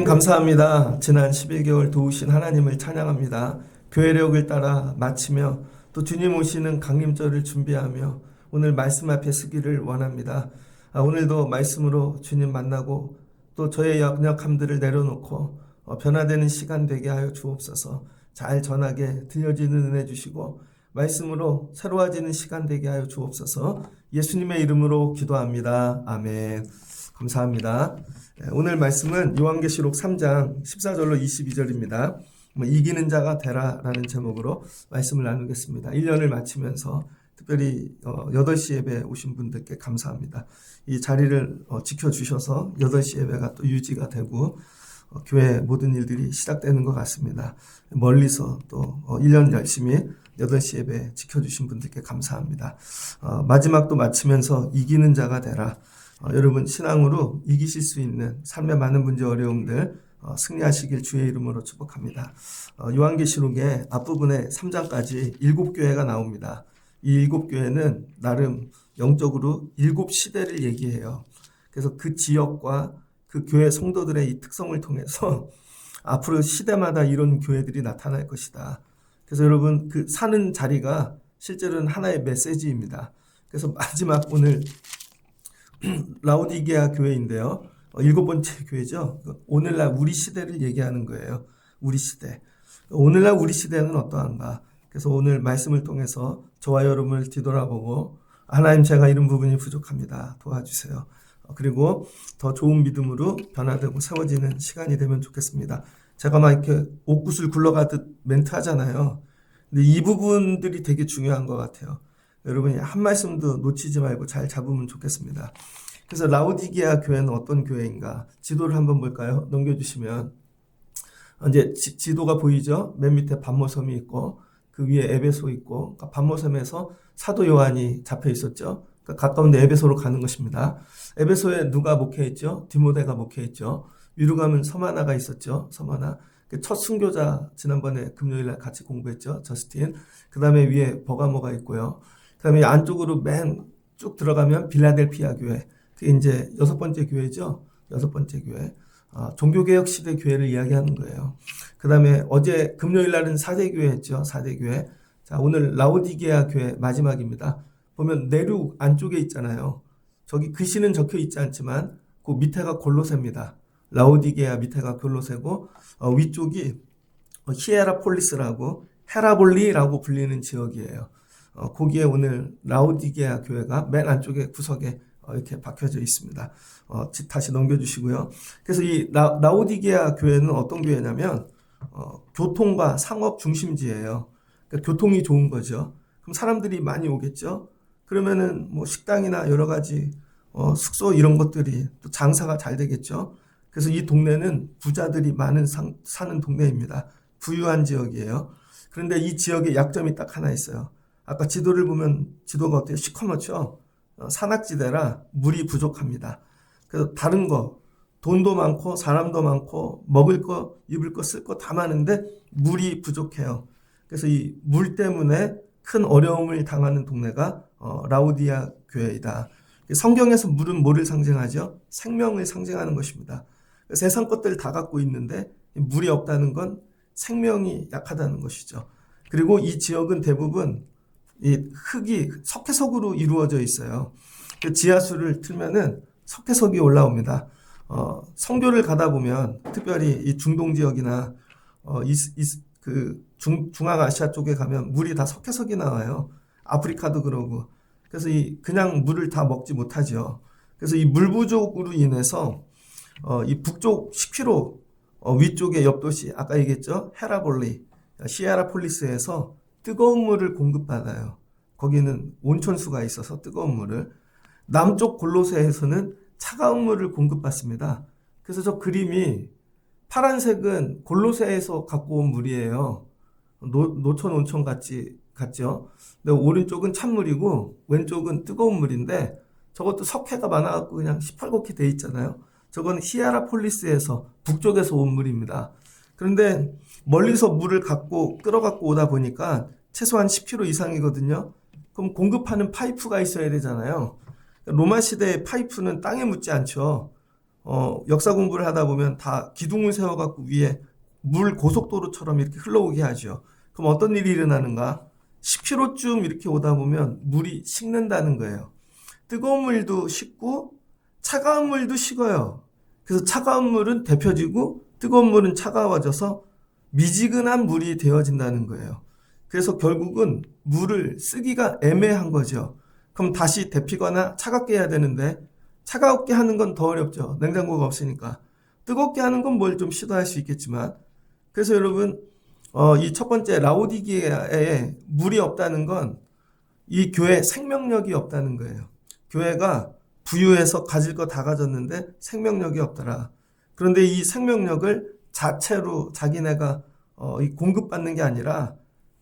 감사합니다. 지난 11개월 도우신 하나님을 찬양합니다. 교회력을 따라 마치며 또 주님 오시는 강림절을 준비하며 오늘 말씀 앞에 서기를 원합니다. 오늘도 말씀으로 주님 만나고 또 저의 연약함들을 내려놓고 변화되는 시간 되게 하여 주옵소서. 잘 전하게 들려지는 은혜 주시고 말씀으로 새로워지는 시간 되게 하여 주옵소서. 예수님의 이름으로 기도합니다. 아멘. 감사합니다. 오늘 말씀은 요한계시록 3장 14절로 22절입니다. 이기는 자가 되라 라는 제목으로 말씀을 나누겠습니다. 1년을 마치면서 특별히 8시 예배에 오신 분들께 감사합니다. 이 자리를 지켜주셔서 8시 예배가 또 유지가 되고 교회 모든 일들이 시작되는 것 같습니다. 멀리서 또 1년 열심히 8시 예배 지켜주신 분들께 감사합니다. 마지막도 마치면서 이기는 자가 되라. 여러분 신앙으로 이기실 수 있는 삶의 많은 문제 어려움들 승리하시길 주의 이름으로 축복합니다. 요한계시록의 앞부분에 3장까지 7교회가 나옵니다. 이 7교회는 나름 영적으로 7시대를 얘기해요. 그래서 그 지역과 그 교회 성도들의 이 특성을 통해서 앞으로 시대마다 이런 교회들이 나타날 것이다. 그래서 여러분 그 사는 자리가 실제로는 하나의 메시지입니다. 그래서 마지막 오늘 라오디게아 교회인데요. 7번째 교회죠. 오늘날 우리 시대를 얘기하는 거예요. 우리 시대. 오늘날 우리 시대는 어떠한가. 그래서 오늘 말씀을 통해서 저와 여러분을 뒤돌아보고 하나님 제가 이런 부분이 부족합니다. 도와주세요. 그리고 더 좋은 믿음으로 변화되고 세워지는 시간이 되면 좋겠습니다. 제가 막 이렇게 옥구슬 굴러가듯 멘트 하잖아요. 근데 이 부분들이 되게 중요한 것 같아요. 여러분이 한 말씀도 놓치지 말고 잘 잡으면 좋겠습니다. 그래서 라오디게아 교회는 어떤 교회인가? 지도를 한번 볼까요? 넘겨주시면 이제 지도가 보이죠? 맨 밑에 반모섬이 있고 그 위에 에베소 있고 그러니까 반모섬에서 사도 요한이 잡혀 있었죠. 그러니까 가까운데 에베소로 가는 것입니다. 에베소에 누가 목회했죠? 디모데가 목회했죠. 위로 가면 서마나가 있었죠. 서마나. 첫 순교자 지난번에 금요일날 같이 공부했죠. 저스틴. 그 다음에 위에 버가모가 있고요. 그 다음에 안쪽으로 맨 쭉 들어가면 빌라델피아 교회. 그게 이제 6번째 교회죠. 6번째 교회. 종교개혁 시대 교회를 이야기하는 거예요. 그 다음에 어제 금요일 날은 4대 교회 했죠. 4대 교회. 자, 오늘 라오디게아 교회 마지막입니다. 보면 내륙 안쪽에 있잖아요. 저기 글씨는 적혀 있지 않지만 그 밑에가 골로새입니다. 라오디게아 밑에가 골로새고 위쪽이 히에라폴리스라고 헤라볼리라고 불리는 지역이에요. 거기에 오늘 라오디게아 교회가 맨 안쪽에 구석에 이렇게 박혀져 있습니다. 다시 넘겨주시고요. 그래서 이 라오디게아 교회는 어떤 교회냐면 교통과 상업 중심지예요. 그러니까 교통이 좋은 거죠. 그럼 사람들이 많이 오겠죠. 그러면은 뭐 식당이나 여러 가지 숙소 이런 것들이 또 장사가 잘 되겠죠. 그래서 이 동네는 부자들이 많은 사는 동네입니다. 부유한 지역이에요. 그런데 이 지역에 약점이 딱 하나 있어요. 아까 지도를 보면 지도가 어때요? 시커멓죠? 산악지대라 물이 부족합니다. 그래서 다른 거, 돈도 많고 사람도 많고 먹을 거, 입을 거, 쓸 거 다 많은데 물이 부족해요. 그래서 이 물 때문에 큰 어려움을 당하는 동네가 라오디아 교회이다. 성경에서 물은 뭐를 상징하죠? 생명을 상징하는 것입니다. 세상 것들을 다 갖고 있는데 물이 없다는 건 생명이 약하다는 것이죠. 그리고 이 지역은 대부분 이 흙이 석회석으로 이루어져 있어요. 그 지하수를 틀면은 석회석이 올라옵니다. 선교를 가다 보면 특별히 이 중동 지역이나 중앙아시아 쪽에 가면 물이 다 석회석이 나와요. 아프리카도 그러고. 그래서 그냥 물을 다 먹지 못하죠. 그래서 이 물 부족으로 인해서 이 북쪽 10km 위쪽의 옆도시 아까 얘기했죠. 헤라볼리, 시에라폴리스에서 뜨거운 물을 공급받아요. 거기는 온천수가 있어서 뜨거운 물을. 남쪽 골로새에서는 차가운 물을 공급받습니다. 그래서 저 그림이 파란색은 골로새에서 갖고 온 물이에요. 노천 온천 같죠. 근데 오른쪽은 찬물이고 왼쪽은 뜨거운 물인데 저것도 석회가 많아갖고 그냥 시뻘겋게 돼 있잖아요. 저건 히에라폴리스에서 북쪽에서 온 물입니다. 그런데 멀리서 물을 끌어갖고 오다 보니까 최소한 10km 이상이거든요. 그럼 공급하는 파이프가 있어야 되잖아요. 로마 시대의 파이프는 땅에 묻지 않죠. 역사 공부를 하다 보면 다 기둥을 세워갖고 위에 물 고속도로처럼 이렇게 흘러오게 하죠. 그럼 어떤 일이 일어나는가? 10km쯤 이렇게 오다 보면 물이 식는다는 거예요. 뜨거운 물도 식고 차가운 물도 식어요. 그래서 차가운 물은 데펴지고 뜨거운 물은 차가워져서 미지근한 물이 되어진다는 거예요. 그래서 결국은 물을 쓰기가 애매한 거죠. 그럼 다시 데피거나 차갑게 해야 되는데 차갑게 하는 건 더 어렵죠. 냉장고가 없으니까. 뜨겁게 하는 건 뭘 좀 시도할 수 있겠지만. 그래서 여러분 이 첫 번째 라오디게아에 물이 없다는 건 이 교회에 생명력이 없다는 거예요. 교회가 부유해서 가질 거 다 가졌는데 생명력이 없더라. 그런데 이 생명력을 자체로 자기네가 공급받는 게 아니라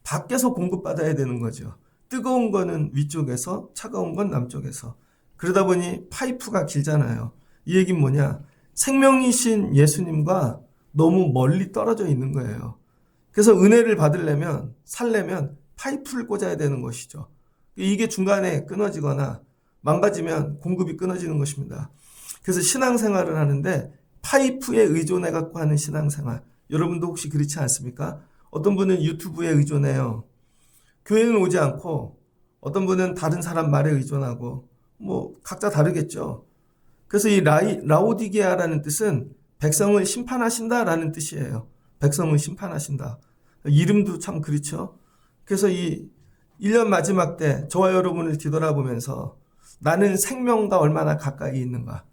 밖에서 공급받아야 되는 거죠. 뜨거운 거는 위쪽에서 차가운 건 남쪽에서. 그러다 보니 파이프가 길잖아요. 이 얘기는 뭐냐? 생명이신 예수님과 너무 멀리 떨어져 있는 거예요. 그래서 은혜를 받으려면 살려면 파이프를 꽂아야 되는 것이죠. 이게 중간에 끊어지거나 망가지면 공급이 끊어지는 것입니다. 그래서 신앙생활을 하는데 파이프에 의존해 갖고 하는 신앙생활. 여러분도 혹시 그렇지 않습니까? 어떤 분은 유튜브에 의존해요. 교회는 오지 않고 어떤 분은 다른 사람 말에 의존하고 각자 다르겠죠. 그래서 이 라오디게아라는 뜻은 백성을 심판하신다라는 뜻이에요. 백성을 심판하신다. 이름도 참 그렇죠. 그래서 이 1년 마지막 때 저와 여러분을 뒤돌아보면서 나는 생명과 얼마나 가까이 있는가.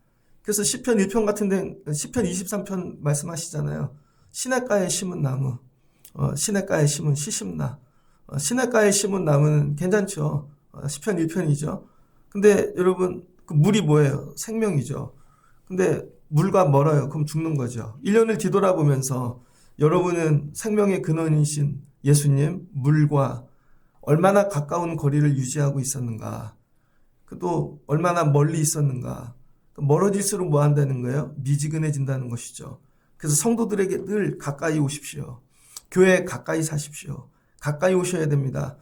그래서 시편 1편 같은데 시편 23편 말씀하시잖아요. 시냇가에 심은 나무, 시냇가에 심은 시심나. 시냇가에 심은 나무는 괜찮죠. 시편 1편이죠. 근데 여러분 그 물이 뭐예요? 생명이죠. 근데 물과 멀어요. 그럼 죽는 거죠. 1년을 뒤돌아보면서 여러분은 생명의 근원이신 예수님, 물과 얼마나 가까운 거리를 유지하고 있었는가. 또 얼마나 멀리 있었는가. 멀어질수록 뭐 한다는 거예요? 미지근해진다는 것이죠. 그래서 성도들에게 늘 가까이 오십시오. 교회에 가까이 사십시오. 가까이 오셔야 됩니다.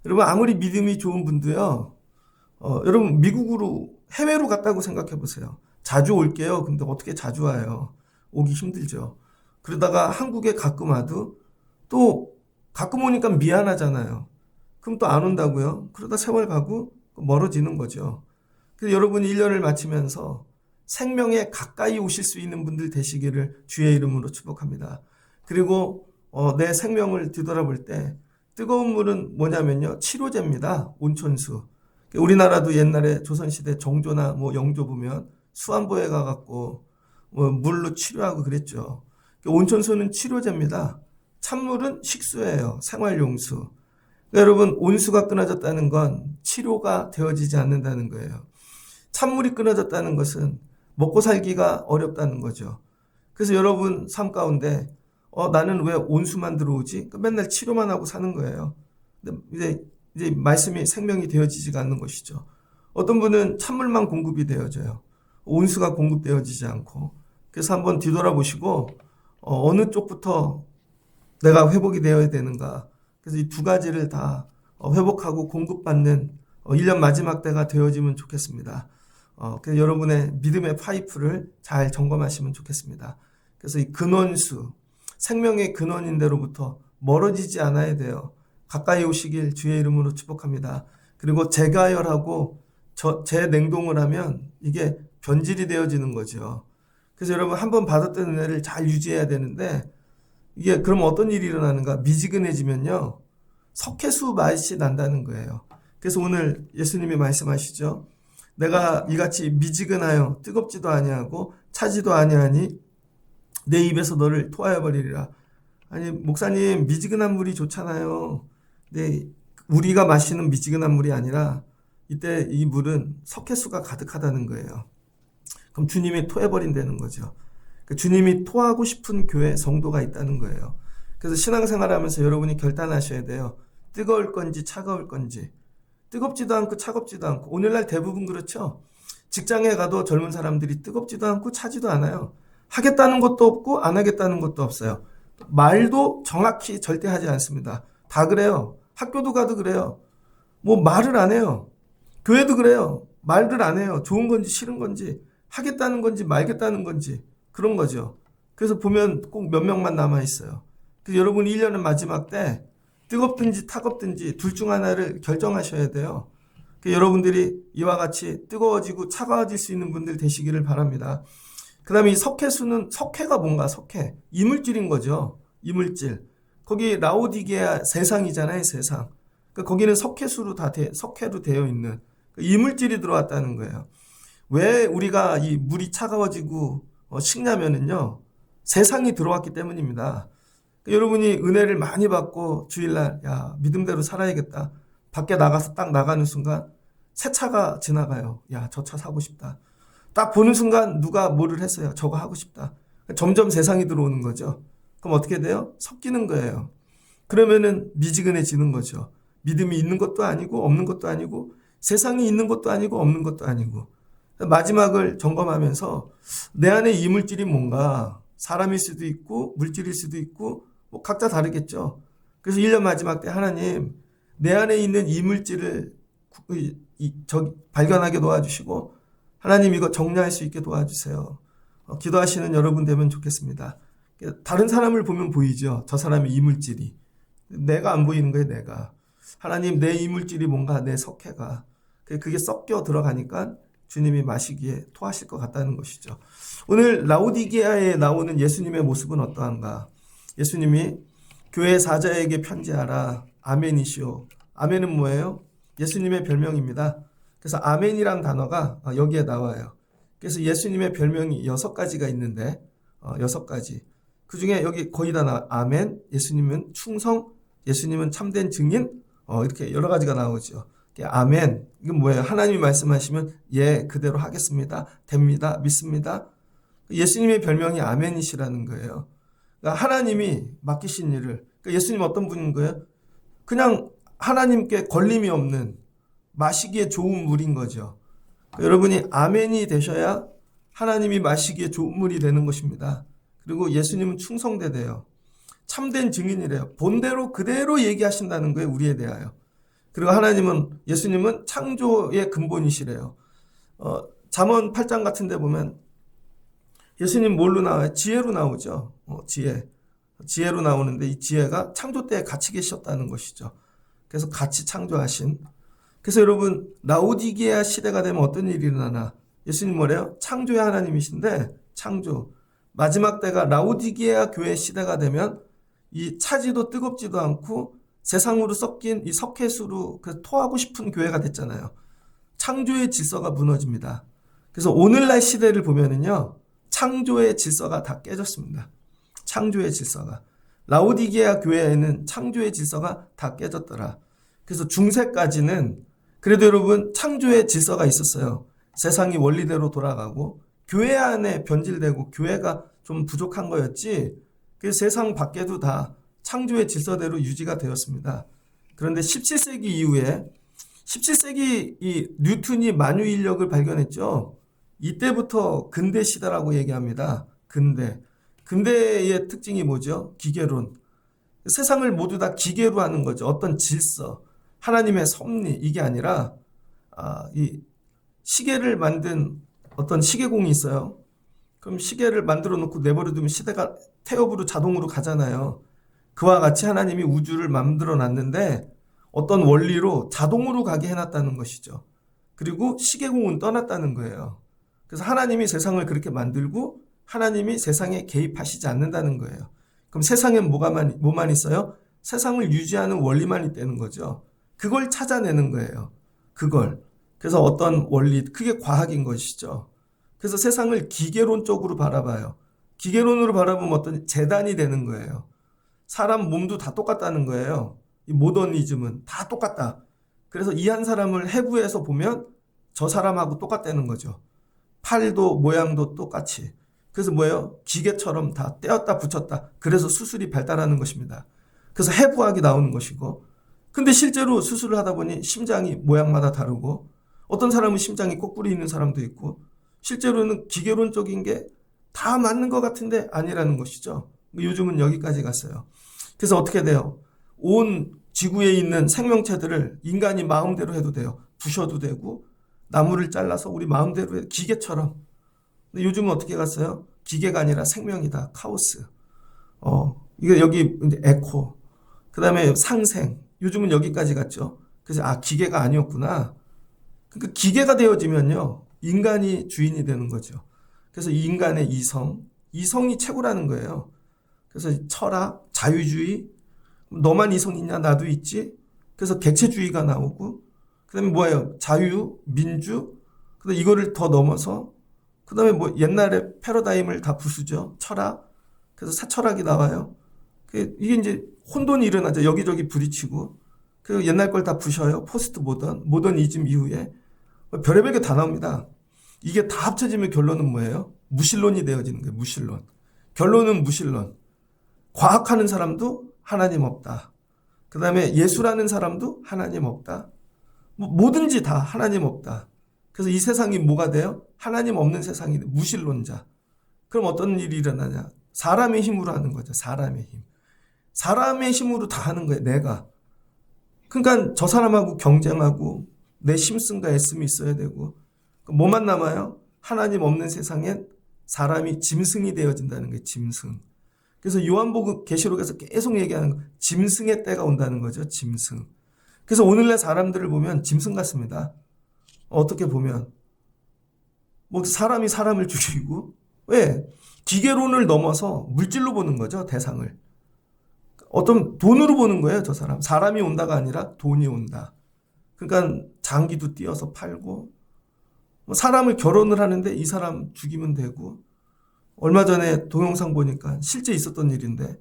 여러분 아무리 믿음이 좋은 분도요. 여러분 미국으로 해외로 갔다고 생각해 보세요. 자주 올게요. 근데 어떻게 자주 와요? 오기 힘들죠. 그러다가 한국에 가끔 와도 또 가끔 오니까 미안하잖아요. 그럼 또 안 온다고요? 그러다 세월 가고 멀어지는 거죠. 그래서 여러분이 1년을 마치면서 생명에 가까이 오실 수 있는 분들 되시기를 주의 이름으로 축복합니다. 그리고 내 생명을 뒤돌아볼 때 뜨거운 물은 뭐냐면요. 치료제입니다. 온천수. 우리나라도 옛날에 조선시대 정조나 영조 보면 수안보에 가갖고 물로 치료하고 그랬죠. 온천수는 치료제입니다. 찬물은 식수예요. 생활용수. 그러니까 여러분 온수가 끊어졌다는 건 치료가 되어지지 않는다는 거예요. 찬물이 끊어졌다는 것은 먹고 살기가 어렵다는 거죠. 그래서 여러분 삶 가운데 나는 왜 온수만 들어오지? 그러니까 맨날 치료만 하고 사는 거예요. 근데 이제 말씀이 생명이 되어지지가 않는 것이죠. 어떤 분은 찬물만 공급이 되어져요. 온수가 공급되어지지 않고. 그래서 한번 뒤돌아보시고 어느 쪽부터 내가 회복이 되어야 되는가. 그래서 이 두 가지를 다 회복하고 공급받는 1년 마지막 때가 되어지면 좋겠습니다. 그래서 여러분의 믿음의 파이프를 잘 점검하시면 좋겠습니다. 그래서 이 근원수, 생명의 근원인 데로부터 멀어지지 않아야 돼요. 가까이 오시길 주의 이름으로 축복합니다. 그리고 재가열하고 재냉동을 하면 이게 변질이 되어지는 거죠. 그래서 여러분 한번 받았던 은혜를 잘 유지해야 되는데 이게 그럼 어떤 일이 일어나는가? 미지근해지면요. 석회수 맛이 난다는 거예요. 그래서 오늘 예수님이 말씀하시죠. 내가 이같이 미지근하여 뜨겁지도 아니하고 차지도 아니하니 내 입에서 너를 토하여 버리리라. 아니 목사님 미지근한 물이 좋잖아요. 근데 우리가 마시는 미지근한 물이 아니라 이때 이 물은 석회수가 가득하다는 거예요. 그럼 주님이 토해버린다는 거죠. 주님이 토하고 싶은 교회 성도가 있다는 거예요. 그래서 신앙생활하면서 여러분이 결단하셔야 돼요. 뜨거울 건지 차가울 건지. 뜨겁지도 않고 차갑지도 않고. 오늘날 대부분 그렇죠. 직장에 가도 젊은 사람들이 뜨겁지도 않고 차지도 않아요. 하겠다는 것도 없고 안 하겠다는 것도 없어요. 말도 정확히 절대 하지 않습니다. 다 그래요. 학교도 가도 그래요. 말을 안 해요. 교회도 그래요. 말을 안 해요. 좋은 건지 싫은 건지 하겠다는 건지 말겠다는 건지 그런 거죠. 그래서 보면 꼭 몇 명만 남아 있어요. 그래서 여러분 1년의 마지막 때 뜨겁든지 타겁든지 둘 중 하나를 결정하셔야 돼요. 여러분들이 이와 같이 뜨거워지고 차가워질 수 있는 분들 되시기를 바랍니다. 그 다음에 이 석회수는, 석회가 뭔가, 석회. 이물질인 거죠. 이물질. 거기 라오디게아 세상이잖아요, 세상. 거기는 석회수로 석회로 되어 있는 이물질이 들어왔다는 거예요. 왜 우리가 이 물이 차가워지고 식냐면은요, 세상이 들어왔기 때문입니다. 여러분이 은혜를 많이 받고 주일날, 야, 믿음대로 살아야겠다. 밖에 나가서 딱 나가는 순간 새 차가 지나가요. 야, 저 차 사고 싶다. 딱 보는 순간 누가 뭐를 했어요. 저거 하고 싶다. 점점 세상이 들어오는 거죠. 그럼 어떻게 돼요? 섞이는 거예요. 그러면은 미지근해지는 거죠. 믿음이 있는 것도 아니고 없는 것도 아니고 세상이 있는 것도 아니고 없는 것도 아니고 마지막을 점검하면서 내 안에 이물질이 뭔가 사람일 수도 있고 물질일 수도 있고 뭐 각자 다르겠죠. 그래서 1년 마지막 때 하나님 내 안에 있는 이물질을 발견하게 도와주시고 하나님 이거 정리할 수 있게 도와주세요. 기도하시는 여러분 되면 좋겠습니다. 다른 사람을 보면 보이죠. 저 사람의 이물질이. 내가 안 보이는 거예요. 내가. 하나님 내 이물질이 뭔가 내 석회가. 그게 섞여 들어가니까 주님이 마시기에 토하실 것 같다는 것이죠. 오늘 라오디게아에 나오는 예수님의 모습은 어떠한가? 예수님이 교회 사자에게 편지하라. 아멘이시오. 아멘은 뭐예요? 예수님의 별명입니다. 그래서 아멘이란 단어가 여기에 나와요. 그래서 예수님의 별명이 6가지가 있는데 6가지. 그 중에 여기 거의 다 나와. 아멘, 예수님은 충성, 예수님은 참된 증인, 이렇게 여러 가지가 나오죠. 아멘, 이건 뭐예요? 하나님이 말씀하시면 예, 그대로 하겠습니다. 됩니다. 믿습니다. 예수님의 별명이 아멘이시라는 거예요. 그러니까 하나님이 맡기신 일을, 그러니까 예수님 어떤 분인 거예요? 그냥 하나님께 걸림이 없는 마시기에 좋은 물인 거죠. 그러니까 여러분이 아멘이 되셔야 하나님이 마시기에 좋은 물이 되는 것입니다. 그리고 예수님은 충성되대요. 참된 증인이래요. 본대로 그대로 얘기하신다는 거예요. 우리에 대하여. 그리고 예수님은 창조의 근본이시래요. 잠언 8장 같은 데 보면 예수님 뭘로 나와요? 지혜로 나오죠. 지혜로 나오는데 이 지혜가 창조 때에 같이 계셨다는 것이죠. 그래서 같이 창조하신. 그래서 여러분 라오디게아 시대가 되면 어떤 일이 일어나나? 예수님 뭐래요? 창조의 하나님이신데 창조. 마지막 때가 라오디게아 교회 시대가 되면 이 차지도 뜨겁지도 않고 세상으로 섞인 이 석회수로 토하고 싶은 교회가 됐잖아요. 창조의 질서가 무너집니다. 그래서 오늘날 시대를 보면은요, 창조의 질서가 다 깨졌습니다. 창조의 질서가. 라오디게아 교회에는 창조의 질서가 다 깨졌더라. 그래서 중세까지는 그래도 여러분 창조의 질서가 있었어요. 세상이 원리대로 돌아가고 교회 안에 변질되고 교회가 좀 부족한 거였지. 그래서 세상 밖에도 다 창조의 질서대로 유지가 되었습니다. 그런데 17세기 이후에 17세기 이 뉴턴이 만유인력을 발견했죠. 이때부터 근대 시대라고 얘기합니다. 근대의 특징이 뭐죠? 기계론. 세상을 모두 다 기계로 하는 거죠. 어떤 질서, 하나님의 섭리 이게 아니라 이 시계를 만든 어떤 시계공이 있어요. 그럼 시계를 만들어 놓고 내버려 두면 시대가 태엽으로 자동으로 가잖아요. 그와 같이 하나님이 우주를 만들어 놨는데 어떤 원리로 자동으로 가게 해놨다는 것이죠. 그리고 시계공은 떠났다는 거예요. 그래서 하나님이 세상을 그렇게 만들고 하나님이 세상에 개입하시지 않는다는 거예요. 그럼 세상엔 뭐만 있어요? 세상을 유지하는 원리만 있다는 거죠. 그걸 찾아내는 거예요. 그걸. 그래서 어떤 원리, 그게 과학인 것이죠. 그래서 세상을 기계론적으로 바라봐요. 기계론으로 바라보면 어떤 재단이 되는 거예요. 사람 몸도 다 똑같다는 거예요. 이 모더니즘은 다 똑같다. 그래서 이 한 사람을 해부해서 보면 저 사람하고 똑같다는 거죠. 팔도 모양도 똑같이. 그래서 뭐예요? 기계처럼 다 떼었다 붙였다. 그래서 수술이 발달하는 것입니다. 그래서 해부학이 나오는 것이고. 근데 실제로 수술을 하다 보니 심장이 모양마다 다르고 어떤 사람은 심장이 거꾸로 있는 사람도 있고 실제로는 기계론적인 게 다 맞는 것 같은데 아니라는 것이죠. 요즘은 여기까지 갔어요. 그래서 어떻게 돼요? 온 지구에 있는 생명체들을 인간이 마음대로 해도 돼요. 부셔도 되고 나무를 잘라서 우리 마음대로 기계처럼 근데 요즘은 어떻게 갔어요? 기계가 아니라 생명이다. 카오스. 이게 여기 이제 에코. 그 다음에 상생. 요즘은 여기까지 갔죠. 그래서 기계가 아니었구나. 그러니까 기계가 되어지면요. 인간이 주인이 되는 거죠. 그래서 이 인간의 이성이 최고라는 거예요. 그래서 철학, 자유주의, 너만 이성 있냐? 나도 있지. 그래서 객체주의가 나오고, 그 다음에 뭐예요? 자유, 민주, 그 다음에 이거를 더 넘어서, 그 다음에 뭐 옛날에 패러다임을 다 부수죠. 철학. 그래서 사철학이 나와요. 이게 이제 혼돈이 일어나죠. 여기저기 부딪히고. 그 옛날 걸 다 부셔요. 포스트 모더니즘 이후에. 별의별 게 다 나옵니다. 이게 다 합쳐지면 결론은 뭐예요? 무신론이 되어지는 거예요. 무신론. 결론은 무신론. 과학하는 사람도 하나님 없다. 그 다음에 예술하는 사람도 하나님 없다. 뭐든지 다 하나님 없다. 그래서 이 세상이 뭐가 돼요? 하나님 없는 세상이 돼. 무신론자. 그럼 어떤 일이 일어나냐? 사람의 힘으로 하는 거죠. 사람의 힘. 사람의 힘으로 다 하는 거예요. 내가. 그러니까 저 사람하고 경쟁하고 내 심승과 애씀이 있어야 되고 뭐만 남아요? 하나님 없는 세상엔 사람이 짐승이 되어진다는 거예요. 짐승. 그래서 요한복음 계시록에서 계속 얘기하는 거 짐승의 때가 온다는 거죠. 짐승. 그래서 오늘날 사람들을 보면 짐승 같습니다. 어떻게 보면 뭐 사람이 사람을 죽이고 왜? 기계론을 넘어서 물질로 보는 거죠. 대상을. 어떤 돈으로 보는 거예요. 저 사람. 사람이 온다가 아니라 돈이 온다. 그러니까 장기도 띄어서 팔고 사람을 결혼을 하는데 이 사람 죽이면 되고 얼마 전에 동영상 보니까 실제 있었던 일인데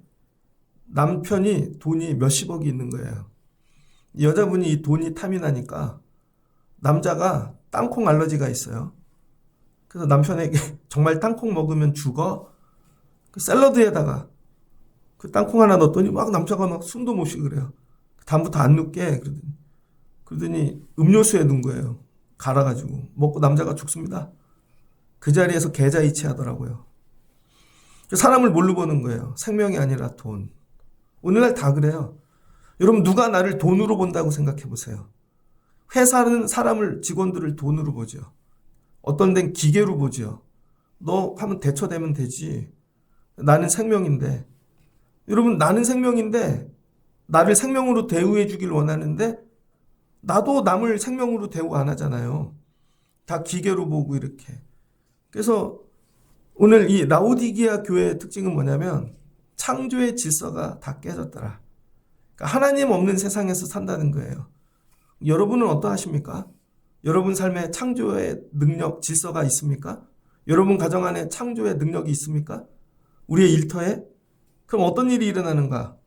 남편이 돈이 몇십억이 있는 거예요. 여자분이 이 돈이 탐이 나니까 남자가 땅콩 알러지가 있어요. 그래서 남편에게 정말 땅콩 먹으면 죽어? 그 샐러드에다가 그 땅콩 하나 넣었더니 막 남자가 막 숨도 못 쉬고 그래요. 다음부터 안 넣게. 그러더니 음료수에 넣은 거예요. 갈아가지고. 먹고 남자가 죽습니다. 그 자리에서 계좌이체 하더라고요. 사람을 뭘로 보는 거예요? 생명이 아니라 돈. 오늘날 다 그래요. 여러분 누가 나를 돈으로 본다고 생각해 보세요. 회사는 사람을 직원들을 돈으로 보죠. 어떤 데는 기계로 보죠. 너 하면 대처되면 되지. 나는 생명인데. 여러분 나는 생명인데 나를 생명으로 대우해 주길 원하는데 나도 남을 생명으로 대우 안 하잖아요. 다 기계로 보고 이렇게. 그래서 오늘 이 라오디게아 교회의 특징은 뭐냐면 창조의 질서가 다 깨졌더라. 그러니까 하나님 없는 세상에서 산다는 거예요. 여러분은 어떠하십니까? 여러분 삶에 창조의 능력, 질서가 있습니까? 여러분 가정 안에 창조의 능력이 있습니까? 우리의 일터에? 그럼 어떤 일이 일어나는가?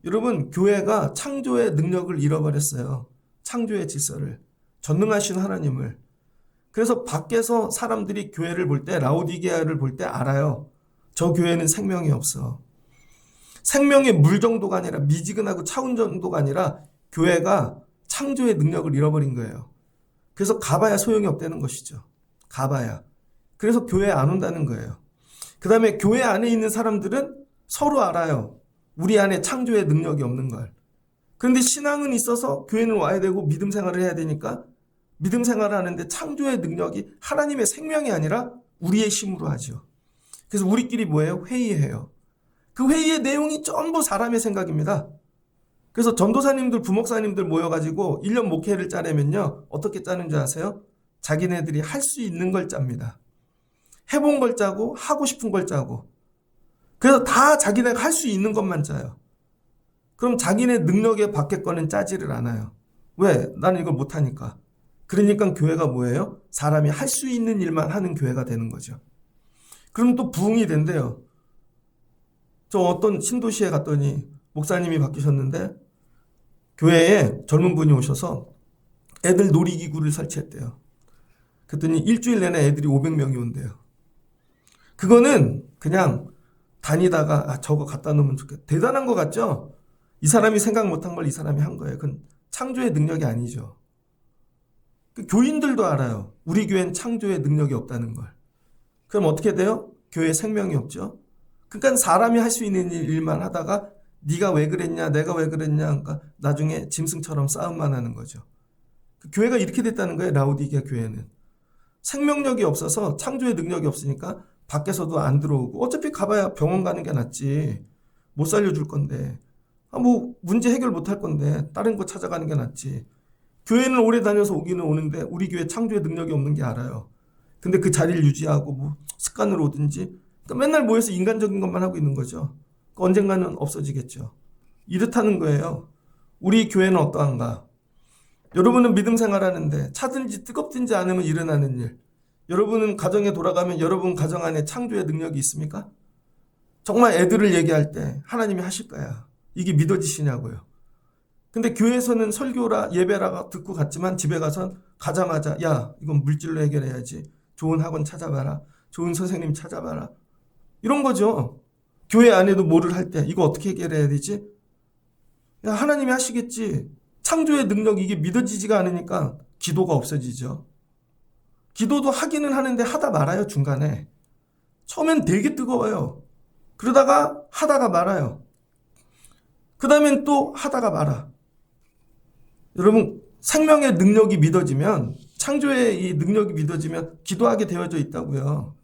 여러분 교회가 창조의 능력을 잃어버렸어요. 창조의 질서를. 전능하신 하나님을. 그래서 밖에서 사람들이 교회를 볼 때 라오디게아를 볼 때 알아요. 저 교회는 생명이 없어. 생명의 물 정도가 아니라 미지근하고 차운 정도가 아니라 교회가 창조의 능력을 잃어버린 거예요. 그래서 가봐야 소용이 없다는 것이죠. 가봐야. 그래서 교회에 안 온다는 거예요. 그 다음에 교회 안에 있는 사람들은 서로 알아요. 우리 안에 창조의 능력이 없는 걸. 그런데 신앙은 있어서 교회는 와야 되고 믿음 생활을 해야 되니까 믿음 생활을 하는데 창조의 능력이 하나님의 생명이 아니라 우리의 힘으로 하죠. 그래서 우리끼리 뭐예요? 회의해요. 그 회의의 내용이 전부 사람의 생각입니다. 그래서 전도사님들, 부목사님들 모여가지고 1년 목회를 짜려면요. 어떻게 짜는지 아세요? 자기네들이 할 수 있는 걸 짭니다. 해본 걸 짜고 하고 싶은 걸 짜고. 그래서 다 자기네가 할 수 있는 것만 짜요. 그럼 자기네 능력에 밖에 거는 짜지를 않아요. 왜? 나는 이걸 못하니까. 그러니까 교회가 뭐예요? 사람이 할 수 있는 일만 하는 교회가 되는 거죠. 그럼 또 부흥이 된대요. 저 어떤 신도시에 갔더니 목사님이 바뀌셨는데 교회에 젊은 분이 오셔서 애들 놀이기구를 설치했대요. 그랬더니 일주일 내내 애들이 500명이 온대요. 그거는 그냥 다니다가 저거 갖다 놓으면 좋겠다. 대단한 거 같죠? 이 사람이 생각 못한 걸 이 사람이 한 거예요. 그건 창조의 능력이 아니죠. 교인들도 알아요. 우리 교회는 창조의 능력이 없다는 걸. 그럼 어떻게 돼요? 교회에 생명이 없죠. 그러니까 사람이 할 수 있는 일만 하다가 네가 왜 그랬냐, 내가 왜 그랬냐, 그러니까 나중에 짐승처럼 싸움만 하는 거죠. 교회가 이렇게 됐다는 거예요. 라오디게아 교회는. 생명력이 없어서 창조의 능력이 없으니까 밖에서도 안 들어오고 어차피 가봐야 병원 가는 게 낫지. 못 살려줄 건데. 뭐 문제 해결 못 할 건데 다른 거 찾아가는 게 낫지. 교회는 오래 다녀서 오기는 오는데 우리 교회 창조의 능력이 없는 게 알아요. 근데 그 자리를 유지하고 뭐 습관으로 오든지 그러니까 맨날 모여서 인간적인 것만 하고 있는 거죠. 언젠가는 없어지겠죠. 이렇다는 거예요. 우리 교회는 어떠한가? 여러분은 믿음 생활하는데 차든지 뜨겁든지 않으면 일어나는 일. 여러분은 가정에 돌아가면 여러분 가정 안에 창조의 능력이 있습니까? 정말 애들을 얘기할 때 하나님이 하실 거야. 이게 믿어지시냐고요. 근데 교회에서는 설교라 예배라 듣고 갔지만 집에 가선 가자마자 야 이건 물질로 해결해야지. 좋은 학원 찾아봐라. 좋은 선생님 찾아봐라. 이런 거죠. 교회 안에도 뭐를 할 때 이거 어떻게 해결해야 되지? 야 하나님이 하시겠지. 창조의 능력 이게 믿어지지가 않으니까 기도가 없어지죠. 기도도 하기는 하는데 하다 말아요. 중간에. 처음엔 되게 뜨거워요. 그러다가 하다가 말아요. 그 다음엔 또 하다가 말아. 여러분 생명의 능력이 믿어지면 창조의 이 능력이 믿어지면 기도하게 되어져 있다고요.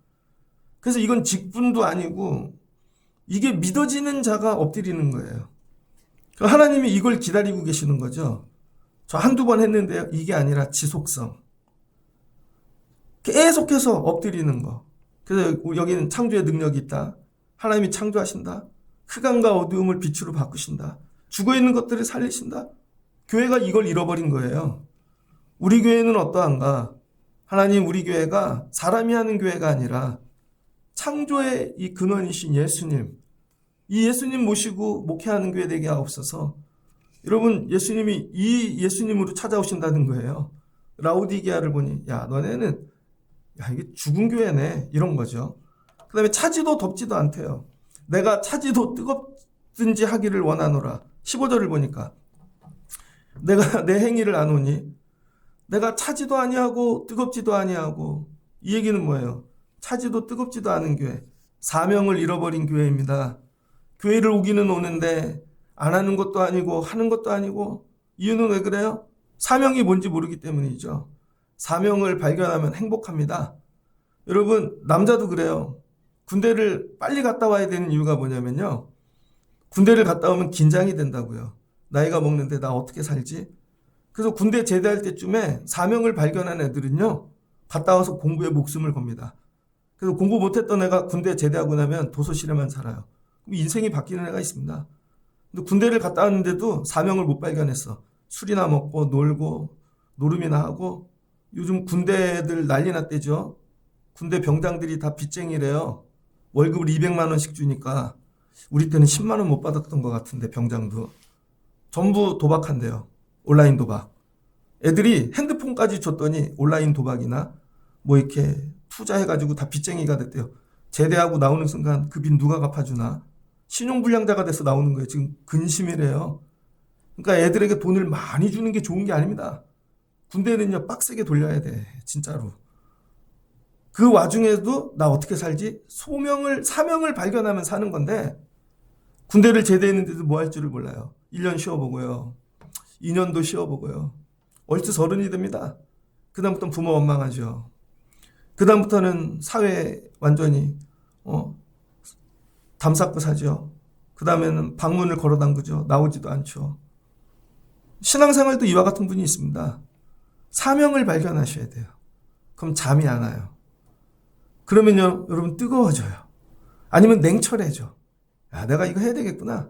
그래서 이건 직분도 아니고 이게 믿어지는 자가 엎드리는 거예요. 하나님이 이걸 기다리고 계시는 거죠. 저 한두 번 했는데요. 이게 아니라 지속성. 계속해서 엎드리는 거. 그래서 여기는 창조의 능력이 있다. 하나님이 창조하신다. 흑암과 어두움을 빛으로 바꾸신다. 죽어있는 것들을 살리신다. 교회가 이걸 잃어버린 거예요. 우리 교회는 어떠한가? 하나님 우리 교회가 사람이 하는 교회가 아니라 창조의 이 근원이신 예수님, 이 예수님 모시고 목회하는 교회 되게 하옵소서. 여러분 예수님이 이 예수님으로 찾아오신다는 거예요. 라오디게아를 보니 야 너네는 야 이게 죽은 교회네 이런 거죠. 그 다음에 차지도 덥지도 않대요. 내가 차지도 뜨겁든지 하기를 원하노라. 15절을 보니까 내가 내 행위를 아노니 내가 차지도 아니하고 뜨겁지도 아니하고 이 얘기는 뭐예요? 차지도 뜨겁지도 않은 교회, 사명을 잃어버린 교회입니다. 교회를 오기는 오는데 안 하는 것도 아니고 하는 것도 아니고 이유는 왜 그래요? 사명이 뭔지 모르기 때문이죠. 사명을 발견하면 행복합니다. 여러분 남자도 그래요. 군대를 빨리 갔다 와야 되는 이유가 뭐냐면요. 군대를 갔다 오면 긴장이 된다고요. 나이가 먹는데 나 어떻게 살지? 그래서 군대 제대할 때쯤에 사명을 발견한 애들은요. 갔다 와서 공부에 목숨을 겁니다. 그래서 공부 못했던 애가 군대 제대하고 나면 도서실에만 살아요. 그럼 인생이 바뀌는 애가 있습니다. 근데 군대를 갔다 왔는데도 사명을 못 발견했어. 술이나 먹고 놀고 노름이나 하고 요즘 군대 애들 난리 났대죠. 군대 병장들이 다 빚쟁이래요. 월급을 200만 원씩 주니까 우리 때는 10만 원 못 받았던 것 같은데 병장도. 전부 도박한대요. 온라인 도박. 애들이 핸드폰까지 줬더니 온라인 도박이나 뭐 이렇게 투자해가지고 다 빚쟁이가 됐대요. 제대하고 나오는 순간 그 빚 누가 갚아주나. 신용불량자가 돼서 나오는 거예요. 지금 근심이래요. 그러니까 애들에게 돈을 많이 주는 게 좋은 게 아닙니다. 군대는요 빡세게 돌려야 돼. 진짜로. 그 와중에도 나 어떻게 살지? 사명을 발견하면 사는 건데 군대를 제대했는데도 뭐 할 줄을 몰라요. 1년 쉬어보고요. 2년도 쉬어보고요. 얼추 서른이 됩니다. 그 다음부터는 부모 원망하죠. 그 다음부터는 사회 완전히 담쌓고 사죠. 그 다음에는 방문을 걸어 담그죠. 나오지도 않죠. 신앙생활도 이와 같은 분이 있습니다. 사명을 발견하셔야 돼요. 그럼 잠이 안 와요. 그러면요 여러분 뜨거워져요. 아니면 냉철해져. 야 내가 이거 해야 되겠구나.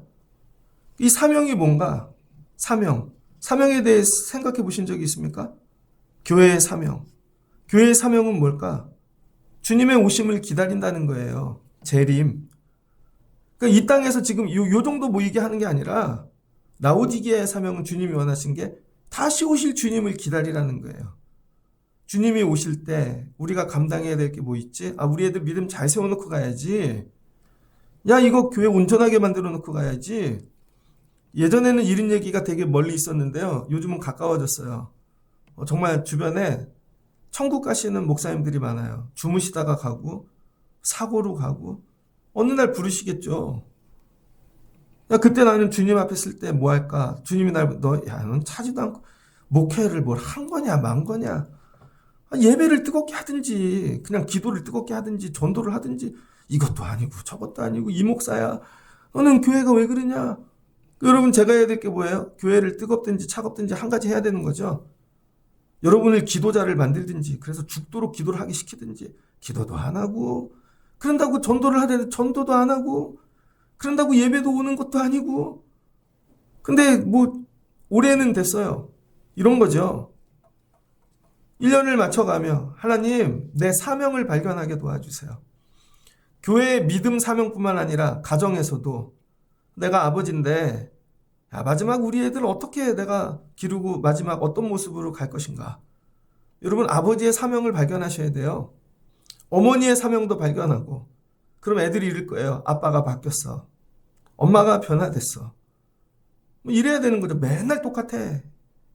이 사명이 뭔가? 사명에 대해 생각해 보신 적이 있습니까? 교회의 사명. 교회의 사명은 뭘까? 주님의 오심을 기다린다는 거예요. 재림. 그러니까 이 땅에서 지금 요 정도 모이게 하는 게 아니라 라오디게아의 사명은 주님이 원하신 게 다시 오실 주님을 기다리라는 거예요. 주님이 오실 때 우리가 감당해야 될 게 뭐 있지? 우리 애들 믿음 잘 세워놓고 가야지. 야 이거 교회 온전하게 만들어 놓고 가야지. 예전에는 이런 얘기가 되게 멀리 있었는데요. 요즘은 가까워졌어요. 정말 주변에 천국 가시는 목사님들이 많아요. 주무시다가 가고 사고로 가고 어느 날 부르시겠죠. 야 그때 나는 주님 앞에 있을 때 뭐 할까? 주님이 넌 차지도 않고 목회를 뭘 한 거냐 만 거냐. 예배를 뜨겁게 하든지 그냥 기도를 뜨겁게 하든지 전도를 하든지 이것도 아니고 저것도 아니고 이 목사야 너는 교회가 왜 그러냐. 여러분 제가 해야 될 게 뭐예요? 교회를 뜨겁든지 차갑든지 한 가지 해야 되는 거죠. 여러분을 기도자를 만들든지 그래서 죽도록 기도를 하기 시키든지 기도도 안 하고 그런다고 전도를 하는데 전도도 안 하고 그런다고 예배도 오는 것도 아니고 근데 뭐 올해는 됐어요. 이런 거죠. 1년을 맞춰가며 하나님 내 사명을 발견하게 도와주세요. 교회의 믿음 사명뿐만 아니라 가정에서도 내가 아버지인데 야, 마지막 우리 애들 어떻게 내가 기르고 마지막 어떤 모습으로 갈 것인가. 여러분 아버지의 사명을 발견하셔야 돼요. 어머니의 사명도 발견하고 그럼 애들이 이럴 거예요. 아빠가 바뀌었어. 엄마가 변화됐어. 뭐 이래야 되는 거죠. 맨날 똑같아.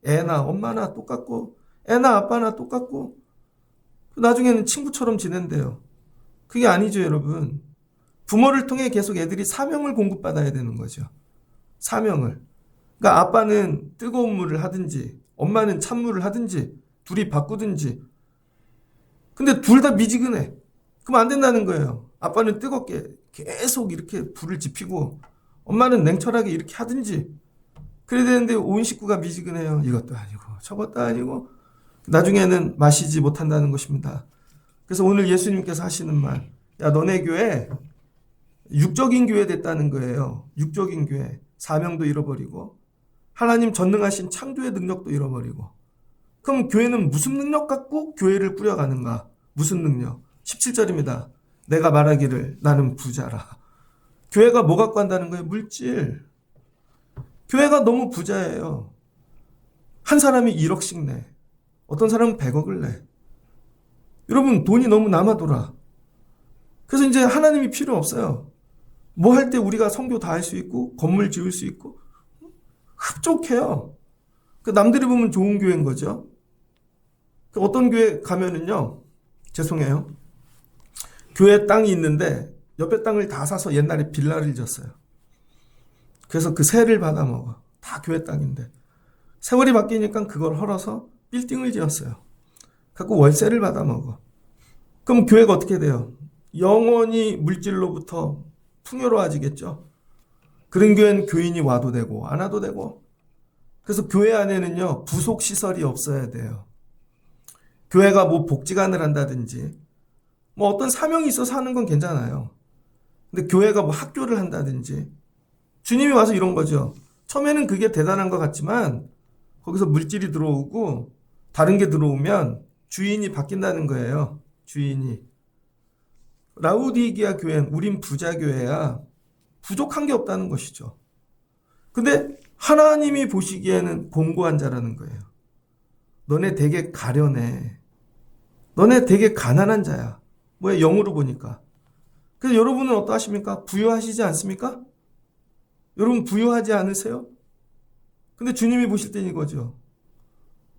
애나 엄마나 똑같고 애나 아빠나 똑같고 나중에는 친구처럼 지낸대요. 그게 아니죠, 여러분. 부모를 통해 계속 애들이 사명을 공급받아야 되는 거죠. 사명을. 그러니까 아빠는 뜨거운 물을 하든지 엄마는 찬물을 하든지 둘이 바꾸든지 근데 둘 다 미지근해. 그럼 안 된다는 거예요. 아빠는 뜨겁게 계속 이렇게 불을 지피고 엄마는 냉철하게 이렇게 하든지 그래야 되는데 온 식구가 미지근해요. 이것도 아니고 저것도 아니고 나중에는 마시지 못한다는 것입니다. 그래서 오늘 예수님께서 하시는 말, 야 너네 교회 육적인 교회 됐다는 거예요. 육적인 교회. 사명도 잃어버리고 하나님 전능하신 창조의 능력도 잃어버리고 그럼 교회는 무슨 능력 갖고 교회를 꾸려가는가? 무슨 능력? 17절입니다. 내가 말하기를 나는 부자라. 교회가 뭐 갖고 한다는 거예요? 물질. 교회가 너무 부자예요. 한 사람이 1억씩 내. 어떤 사람은 100억을 내. 여러분 돈이 너무 남아돌아. 그래서 이제 하나님이 필요 없어요. 뭐 할 때 우리가 선교 다 할 수 있고 건물 지을 수 있고 흡족해요. 남들이 보면 좋은 교회인 거죠. 어떤 교회 가면은요. 죄송해요. 교회 땅이 있는데 옆에 땅을 다 사서 옛날에 빌라를 지었어요. 그래서 그 세를 받아먹어. 다 교회 땅인데. 세월이 바뀌니까 그걸 헐어서 빌딩을 지었어요. 갖고 월세를 받아먹어. 그럼 교회가 어떻게 돼요? 영원히 물질로부터 풍요로워지겠죠. 그런 교회는 교인이 와도 되고 안 와도 되고. 그래서 교회 안에는요. 부속시설이 없어야 돼요. 교회가 뭐 복지관을 한다든지 뭐 어떤 사명이 있어서 하는 건 괜찮아요. 근데 교회가 뭐 학교를 한다든지 주님이 와서 이런 거죠. 처음에는 그게 대단한 것 같지만 거기서 물질이 들어오고 다른 게 들어오면 주인이 바뀐다는 거예요. 주인이. 라우디게아 교회는 우린 부자 교회야. 부족한 게 없다는 것이죠. 근데 하나님이 보시기에는 공고한 자라는 거예요. 너네 되게 가련해. 너네 되게 가난한 자야. 뭐야 영으로 보니까. 그래서 여러분은 어떠하십니까? 부유하시지 않습니까? 여러분 부유하지 않으세요? 근데 주님이 보실 땐 이거죠.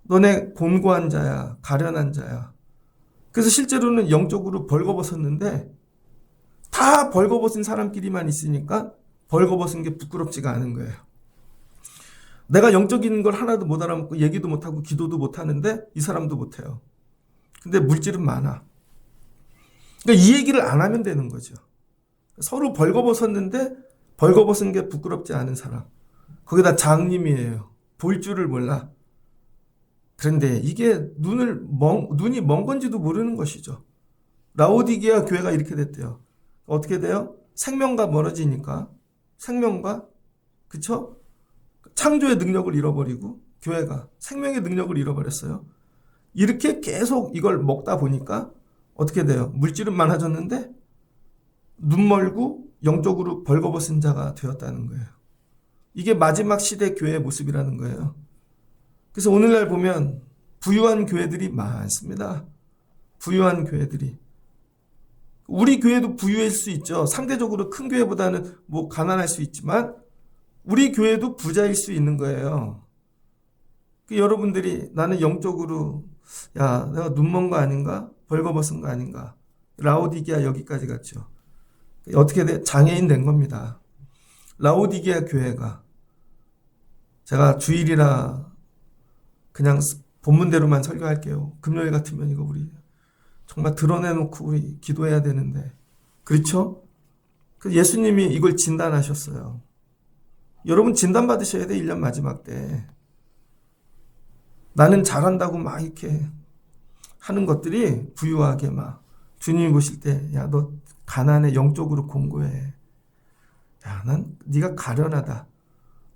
너네 곤고한 자야. 가련한 자야. 그래서 실제로는 영적으로 벌거벗었는데 다 벌거벗은 사람끼리만 있으니까 벌거벗은 게 부끄럽지가 않은 거예요. 내가 영적인 걸 하나도 못 알아먹고 얘기도 못하고 기도도 못하는데 이 사람도 못해요. 근데 물질은 많아. 그러니까 이 얘기를 안 하면 되는 거죠. 서로 벌거벗었는데 벌거벗은 게 부끄럽지 않은 사람. 거기다 장님이에요. 볼 줄을 몰라. 그런데 이게 눈이 먼 건지도 모르는 것이죠. 라오디게아 교회가 이렇게 됐대요. 어떻게 돼요? 생명과 멀어지니까 생명과 그쵸? 창조의 능력을 잃어버리고 교회가 생명의 능력을 잃어버렸어요. 이렇게 계속 이걸 먹다 보니까 어떻게 돼요? 물질은 많아졌는데 눈 멀고 영적으로 벌거벗은 자가 되었다는 거예요. 이게 마지막 시대 교회의 모습이라는 거예요. 그래서 오늘날 보면 부유한 교회들이 많습니다. 부유한 교회들이. 우리 교회도 부유할 수 있죠. 상대적으로 큰 교회보다는 뭐 가난할 수 있지만 우리 교회도 부자일 수 있는 거예요. 여러분들이 나는 영적으로 야 내가 눈먼 거 아닌가? 벌거벗은 거 아닌가? 라오디게아 여기까지 갔죠. 어떻게 돼? 장애인 된 겁니다. 라오디게아 교회가 제가 주일이라 그냥 본문대로만 설교할게요. 금요일 같으면 이거 우리 정말 드러내놓고 우리 기도해야 되는데. 그렇죠? 예수님이 이걸 진단하셨어요. 여러분 진단받으셔야 돼. 1년 마지막 때. 나는 잘한다고 막 이렇게 하는 것들이 부유하게 막 주님이 보실 때, 야, 너 가난해, 영적으로 공고해. 야, 난 네가 가련하다.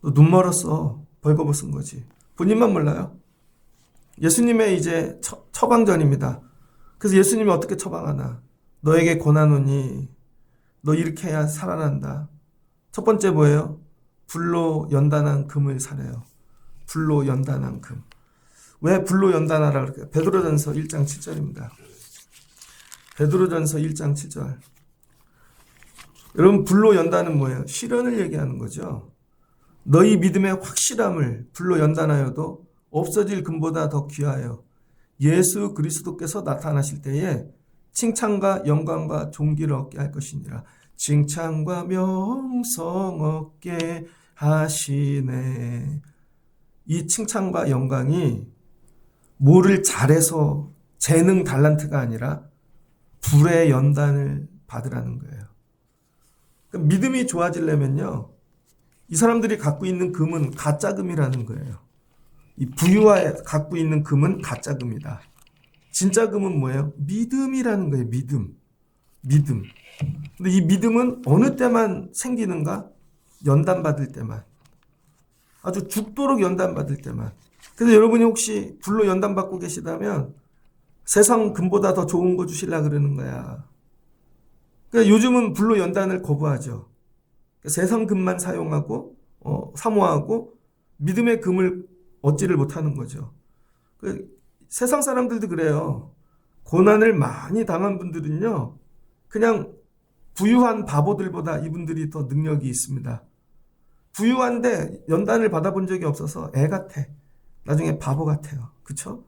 너 눈 멀었어. 벌거벗은 거지. 본인만 몰라요. 예수님의 이제 처방전입니다. 그래서 예수님이 어떻게 처방하나? 너에게 권하노니 너 이렇게 해야 살아난다. 첫 번째 뭐예요? 불로 연단한 금을 사래요. 불로 연단한 금. 왜 불로 연단하라 그럴까요? 베드로전서 1장 7절입니다. 베드로전서 1장 7절. 여러분 불로 연단은 뭐예요? 시련을 얘기하는 거죠. 너희 믿음의 확실함을 불로 연단하여도 없어질 금보다 더 귀하여 예수 그리스도께서 나타나실 때에 칭찬과 영광과 존귀를 얻게 할 것이니라. 칭찬과 명성 얻게 하시네. 이 칭찬과 영광이 뭐를 잘해서 재능 달란트가 아니라 불의 연단을 받으라는 거예요. 그러니까 믿음이 좋아지려면요, 이 사람들이 갖고 있는 금은 가짜 금이라는 거예요. 이 부유와 갖고 있는 금은 가짜 금이다. 진짜 금은 뭐예요? 믿음이라는 거예요. 믿음. 근데 이 믿음은 어느 때만 생기는가? 연단받을 때만. 아주 죽도록 연단받을 때만. 그래서 여러분이 혹시 불로 연단받고 계시다면 세상 금보다 더 좋은 거 주시려 그러는 거야. 그러니까 요즘은 불로 연단을 거부하죠. 세상 금만 사용하고 사모하고 믿음의 금을 얻지를 못하는 거죠. 세상 사람들도 그래요. 고난을 많이 당한 분들은요, 그냥 부유한 바보들보다 이분들이 더 능력이 있습니다. 부유한데 연단을 받아본 적이 없어서 애 같아. 나중에 바보 같아요. 그쵸?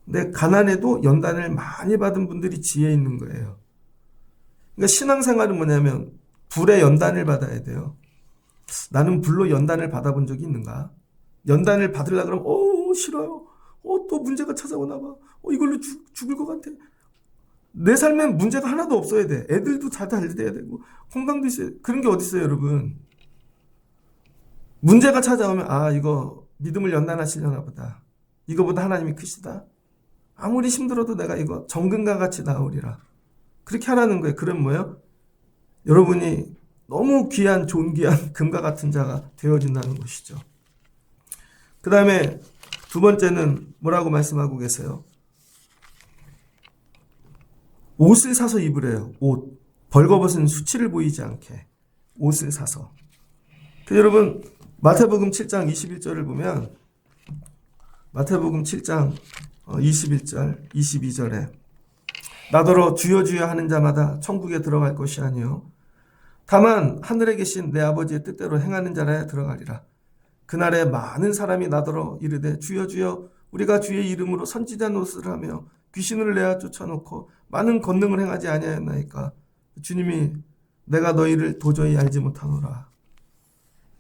근데 가난해도 연단을 많이 받은 분들이 지혜 있는 거예요. 그러니까 신앙생활은 뭐냐면 불의 연단을 받아야 돼요. 나는 불로 연단을 받아본 적이 있는가? 연단을 받으려고 그러면 싫어요. 또 문제가 찾아오나 봐. 이걸로 죽을 것 같아. 내 삶엔 문제가 하나도 없어야 돼. 애들도 잘 돼야 되고 건강도 있어야 돼. 그런 게 어디 있어요, 여러분? 문제가 찾아오면 이거 믿음을 연단하시려나 보다. 이거보다 하나님이 크시다. 아무리 힘들어도 내가 이거 정금과 같이 나오리라. 그렇게 하라는 거예요. 그럼 뭐예요? 여러분이 너무 귀한 존귀한 금과 같은 자가 되어진다는 것이죠. 그 다음에 두 번째는 뭐라고 말씀하고 계세요? 옷을 사서 입으래요. 옷. 벌거벗은 수치를 보이지 않게 옷을 사서. 여러분 마태복음 7장 21절을 보면 마태복음 7장 21절 22절에 나더러 주여 주여 하는 자마다 천국에 들어갈 것이 아니요 다만 하늘에 계신 내 아버지의 뜻대로 행하는 자라야 들어가리라. 그날에 많은 사람이 나더러 이르되 주여 주여 우리가 주의 이름으로 선지자 노릇을 하며 귀신을 내어 쫓아놓고 많은 권능을 행하지 아니하였나이까. 주님이 내가 너희를 도저히 알지 못하노라.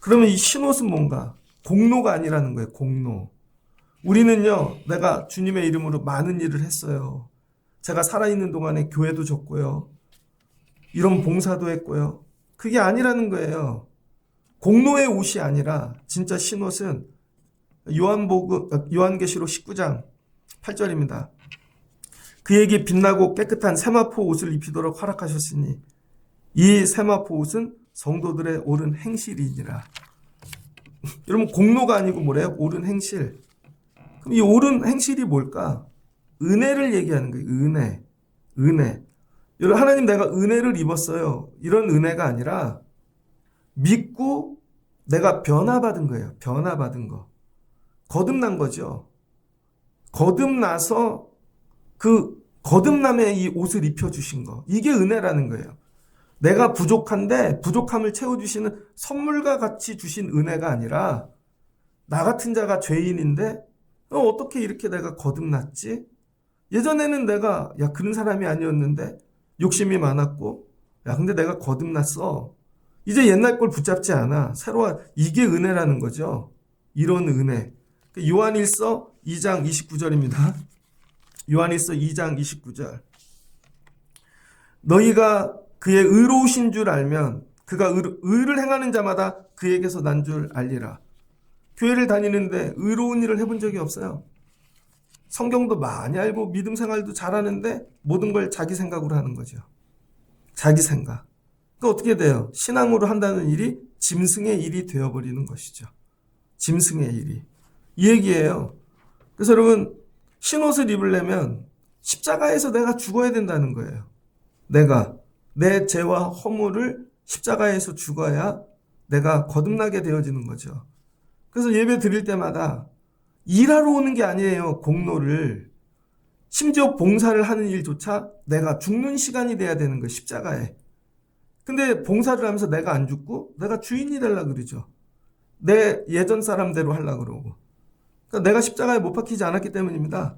그러면 이 신옷은 뭔가? 공로가 아니라는 거예요. 공로. 우리는요, 내가 주님의 이름으로 많은 일을 했어요. 제가 살아있는 동안에 교회도 줬고요. 이런 봉사도 했고요. 그게 아니라는 거예요. 공로의 옷이 아니라 진짜 신옷은 요한계시록 19장 8절입니다. 그에게 빛나고 깨끗한 세마포 옷을 입히도록 허락하셨으니 이 세마포 옷은 성도들의 옳은 행실이니라. 여러분 공로가 아니고 뭐래요? 옳은 행실. 그럼 이 옳은 행실이 뭘까? 은혜를 얘기하는 거예요. 은혜. 여러분 하나님 내가 은혜를 입었어요. 이런 은혜가 아니라 믿고 내가 변화받은 거예요. 변화받은 거. 거듭난 거죠. 거듭나서 그 거듭남의 이 옷을 입혀주신 거. 이게 은혜라는 거예요. 내가 부족한데 부족함을 채워주시는 선물과 같이 주신 은혜가 아니라 나 같은 자가 죄인인데 어떻게 이렇게 내가 거듭났지? 예전에는 내가 그런 사람이 아니었는데 욕심이 많았고 근데 내가 거듭났어. 이제 옛날 걸 붙잡지 않아. 새로운 이게 은혜라는 거죠. 이런 은혜. 요한일서 2장 29절입니다. 요한일서 2장 29절. 너희가 그의 의로우신 줄 알면 그가 의를 행하는 자마다 그에게서 난 줄 알리라. 교회를 다니는데 의로운 일을 해본 적이 없어요. 성경도 많이 알고 믿음 생활도 잘하는데 모든 걸 자기 생각으로 하는 거죠. 자기 생각. 그러니까 어떻게 돼요? 신앙으로 한다는 일이 짐승의 일이 되어버리는 것이죠. 짐승의 일이. 이 얘기예요. 그래서 여러분, 신옷을 입으려면 십자가에서 내가 죽어야 된다는 거예요. 내가 내 죄와 허물을 십자가에서 죽어야 내가 거듭나게 되어지는 거죠. 그래서 예배 드릴 때마다 일하러 오는 게 아니에요. 공로를. 심지어 봉사를 하는 일조차 내가 죽는 시간이 돼야 되는 거예요. 십자가에. 근데 봉사를 하면서 내가 안 죽고 내가 주인이 되려고 그러죠. 내 예전 사람대로 하려고 그러고. 그러니까 내가 십자가에 못 박히지 않았기 때문입니다.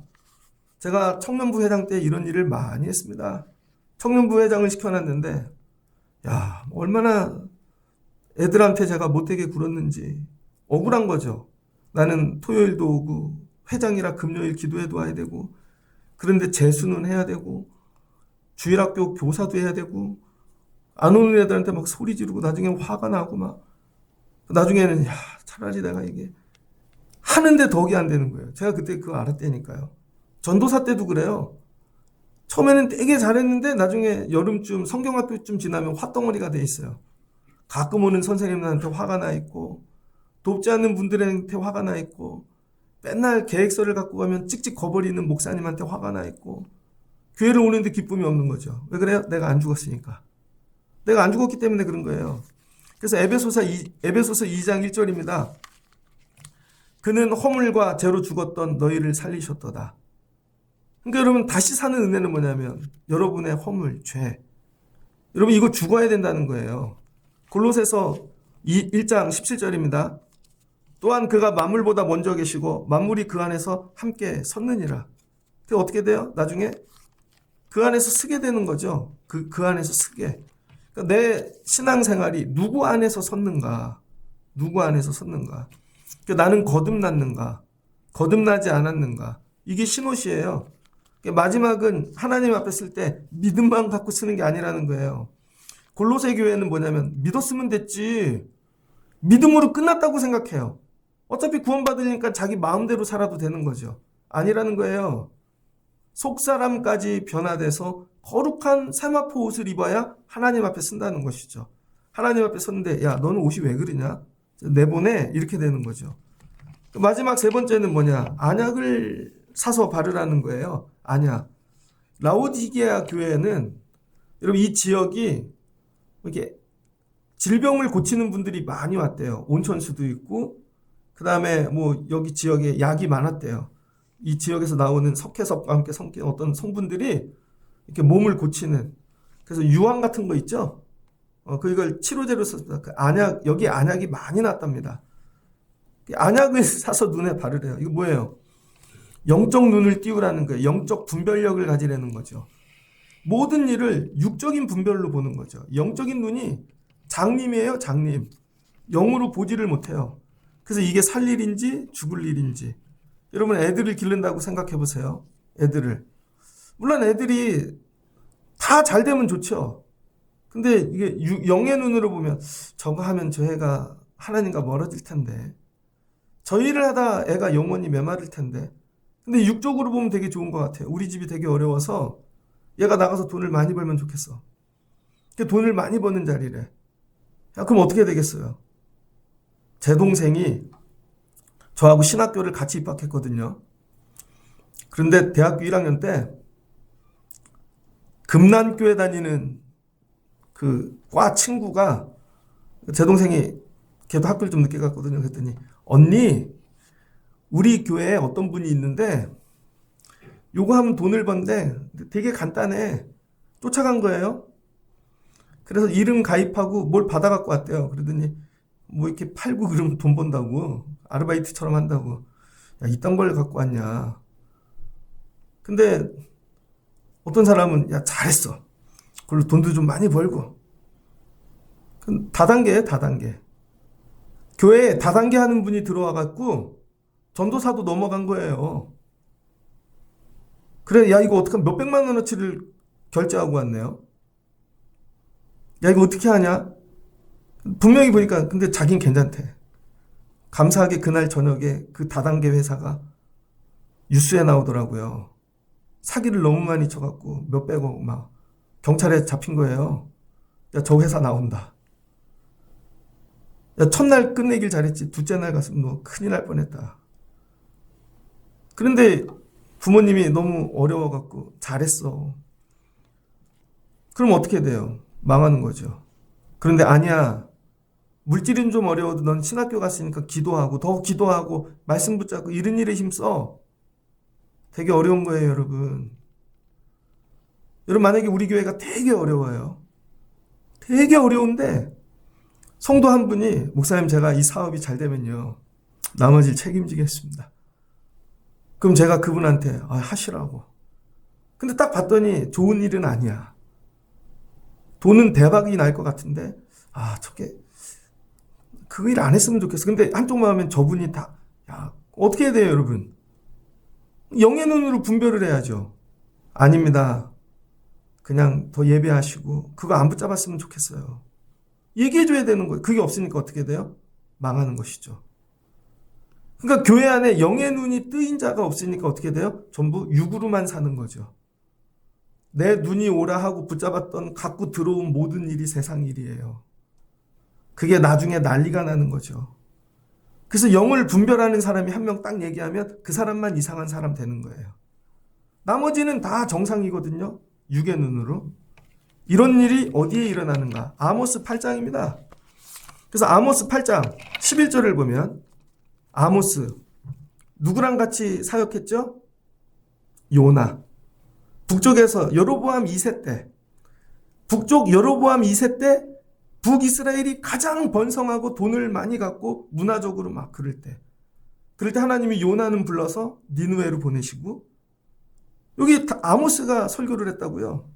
제가 청년부 회장 때 이런 일을 많이 했습니다. 청년부 회장을 시켜놨는데 야, 얼마나 애들한테 제가 못되게 굴었는지 억울한 거죠. 나는 토요일도 오고 회장이라 금요일 기도회도 와야 되고 그런데 재수는 해야 되고 주일학교 교사도 해야 되고 안 오는 애들한테 막 소리 지르고 나중에 화가 나고 막 나중에는 야, 차라리 내가 이게 하는데 덕이 안 되는 거예요. 제가 그때 그거 알았다니까요. 전도사 때도 그래요. 처음에는 되게 잘했는데 나중에 여름쯤 성경학교쯤 지나면 화덩어리가 돼 있어요. 가끔 오는 선생님들한테 화가 나 있고 돕지 않는 분들한테 화가 나 있고 맨날 계획서를 갖고 가면 찍찍 거버리는 목사님한테 화가 나 있고 교회를 오는데 기쁨이 없는 거죠. 왜 그래요? 내가 안 죽었으니까. 내가 안 죽었기 때문에 그런 거예요. 그래서 에베소서 2장 1절입니다. 그는 허물과 죄로 죽었던 너희를 살리셨도다. 그러니까 여러분 다시 사는 은혜는 뭐냐면 여러분의 허물, 죄. 여러분 이거 죽어야 된다는 거예요. 골로새서 1장 17절입니다. 또한 그가 만물보다 먼저 계시고 만물이 그 안에서 함께 섰느니라. 그게 어떻게 돼요? 나중에 그 안에서 쓰게 되는 거죠. 그 안에서 쓰게. 그러니까 내 신앙생활이 누구 안에서 섰는가? 누구 안에서 섰는가? 그러니까 나는 거듭났는가? 거듭나지 않았는가? 이게 신옷이에요. 그러니까 마지막은 하나님 앞에 쓸 때 믿음만 갖고 쓰는 게 아니라는 거예요. 골로새 교회는 뭐냐면 믿었으면 됐지. 믿음으로 끝났다고 생각해요. 어차피 구원받으니까 자기 마음대로 살아도 되는 거죠. 아니라는 거예요. 속사람까지 변화돼서 거룩한 세마포 옷을 입어야 하나님 앞에 쓴다는 것이죠. 하나님 앞에 섰는데 야 너는 옷이 왜 그러냐? 내보내 이렇게 되는 거죠. 마지막 세 번째는 뭐냐? 안약을 사서 바르라는 거예요. 안약. 라오디게아 교회는 여러분 이 지역이 이렇게 질병을 고치는 분들이 많이 왔대요. 온천수도 있고 그 다음에 뭐 여기 지역에 약이 많았대요. 이 지역에서 나오는 석회석과 함께 섞인 어떤 성분들이 이렇게 몸을 고치는 그래서 유황 같은 거 있죠. 그걸 치료제로 썼다. 그 안약 여기 안약이 많이 났답니다. 안약을 사서 눈에 바르래요. 이거 뭐예요? 영적 눈을 띄우라는 거예요. 영적 분별력을 가지라는 거죠. 모든 일을 육적인 분별로 보는 거죠. 영적인 눈이 장님이에요, 장님. 영으로 보지를 못해요. 그래서 이게 살 일인지 죽을 일인지. 여러분 애들을 기른다고 생각해 보세요. 애들을. 물론 애들이 다 잘 되면 좋죠. 근데 이게 영의 눈으로 보면 저거 하면 저 애가 하나님과 멀어질 텐데. 저 일을 하다 애가 영원히 메마를 텐데. 근데 육적으로 보면 되게 좋은 것 같아요. 우리 집이 되게 어려워서 얘가 나가서 돈을 많이 벌면 좋겠어. 돈을 많이 버는 자리래. 야, 그럼 어떻게 되겠어요? 제 동생이 저하고 신학교를 같이 입학했거든요. 그런데 대학교 1학년 때 금난교회 다니는 그 과 친구가 제 동생이 걔도 학교를 좀 늦게 갔거든요. 그랬더니 언니 우리 교회에 어떤 분이 있는데 요거 하면 돈을 번대 되게 간단해. 쫓아간 거예요. 그래서 이름 가입하고 뭘 받아갖고 왔대요. 그러더니 뭐 이렇게 팔고 그러면 돈 번다고 아르바이트처럼 한다고. 야 이딴 걸 갖고 왔냐. 근데 어떤 사람은 야 잘했어. 그걸로 돈도 좀 많이 벌고. 다단계예요. 다단계. 교회에 다단계 하는 분이 들어와갖고 전도사도 넘어간 거예요. 그래, 야, 이거 어떡하면 몇백만 원어치를 결제하고 왔네요. 야, 이거 어떻게 하냐? 분명히 보니까, 근데 자긴 괜찮대. 감사하게 그날 저녁에 그 다단계 회사가 뉴스에 나오더라고요. 사기를 너무 많이 쳐갖고 몇백억 막 경찰에 잡힌 거예요. 야, 저 회사 나온다. 야, 첫날 끝내길 잘했지. 둘째 날 갔으면 너 큰일 날 뻔했다. 그런데 부모님이 너무 어려워갖고 잘했어. 그럼 어떻게 돼요? 망하는 거죠. 그런데 아니야. 물질은 좀 어려워도 넌 신학교 갔으니까 기도하고 더 기도하고 말씀 붙잡고 이런 일에 힘써. 되게 어려운 거예요, 여러분. 여러분 만약에 우리 교회가 되게 어려워요. 되게 어려운데 성도 한 분이 목사님 제가 이 사업이 잘 되면요. 나머지를 책임지겠습니다. 그럼 제가 그분한테 하시라고. 근데 딱 봤더니 좋은 일은 아니야. 돈은 대박이 날 것 같은데 저게 그 일 안 했으면 좋겠어. 근데 한쪽 마음엔 저분이 어떻게 해야 돼요, 여러분? 영의 눈으로 분별을 해야죠. 아닙니다. 그냥 더 예배하시고 그거 안 붙잡았으면 좋겠어요. 얘기해줘야 되는 거예요. 그게 없으니까 어떻게 돼요? 망하는 것이죠. 그러니까 교회 안에 영의 눈이 뜨인 자가 없으니까 어떻게 돼요? 전부 육으로만 사는 거죠. 내 눈이 오라 하고 붙잡았던 갖고 들어온 모든 일이 세상 일이에요. 그게 나중에 난리가 나는 거죠. 그래서 영을 분별하는 사람이 한 명 딱 얘기하면 그 사람만 이상한 사람 되는 거예요. 나머지는 다 정상이거든요. 육의 눈으로. 이런 일이 어디에 일어나는가? 아모스 8장입니다. 그래서 아모스 8장 11절을 보면 아모스 누구랑 같이 사역했죠? 요나. 북쪽에서 여로보암 2세 때 북쪽 여로보암 2세 때 북이스라엘이 가장 번성하고 돈을 많이 갖고 문화적으로 막 그럴 때 하나님이 요나는 불러서 니느웨로 보내시고 여기 아모스가 설교를 했다고요.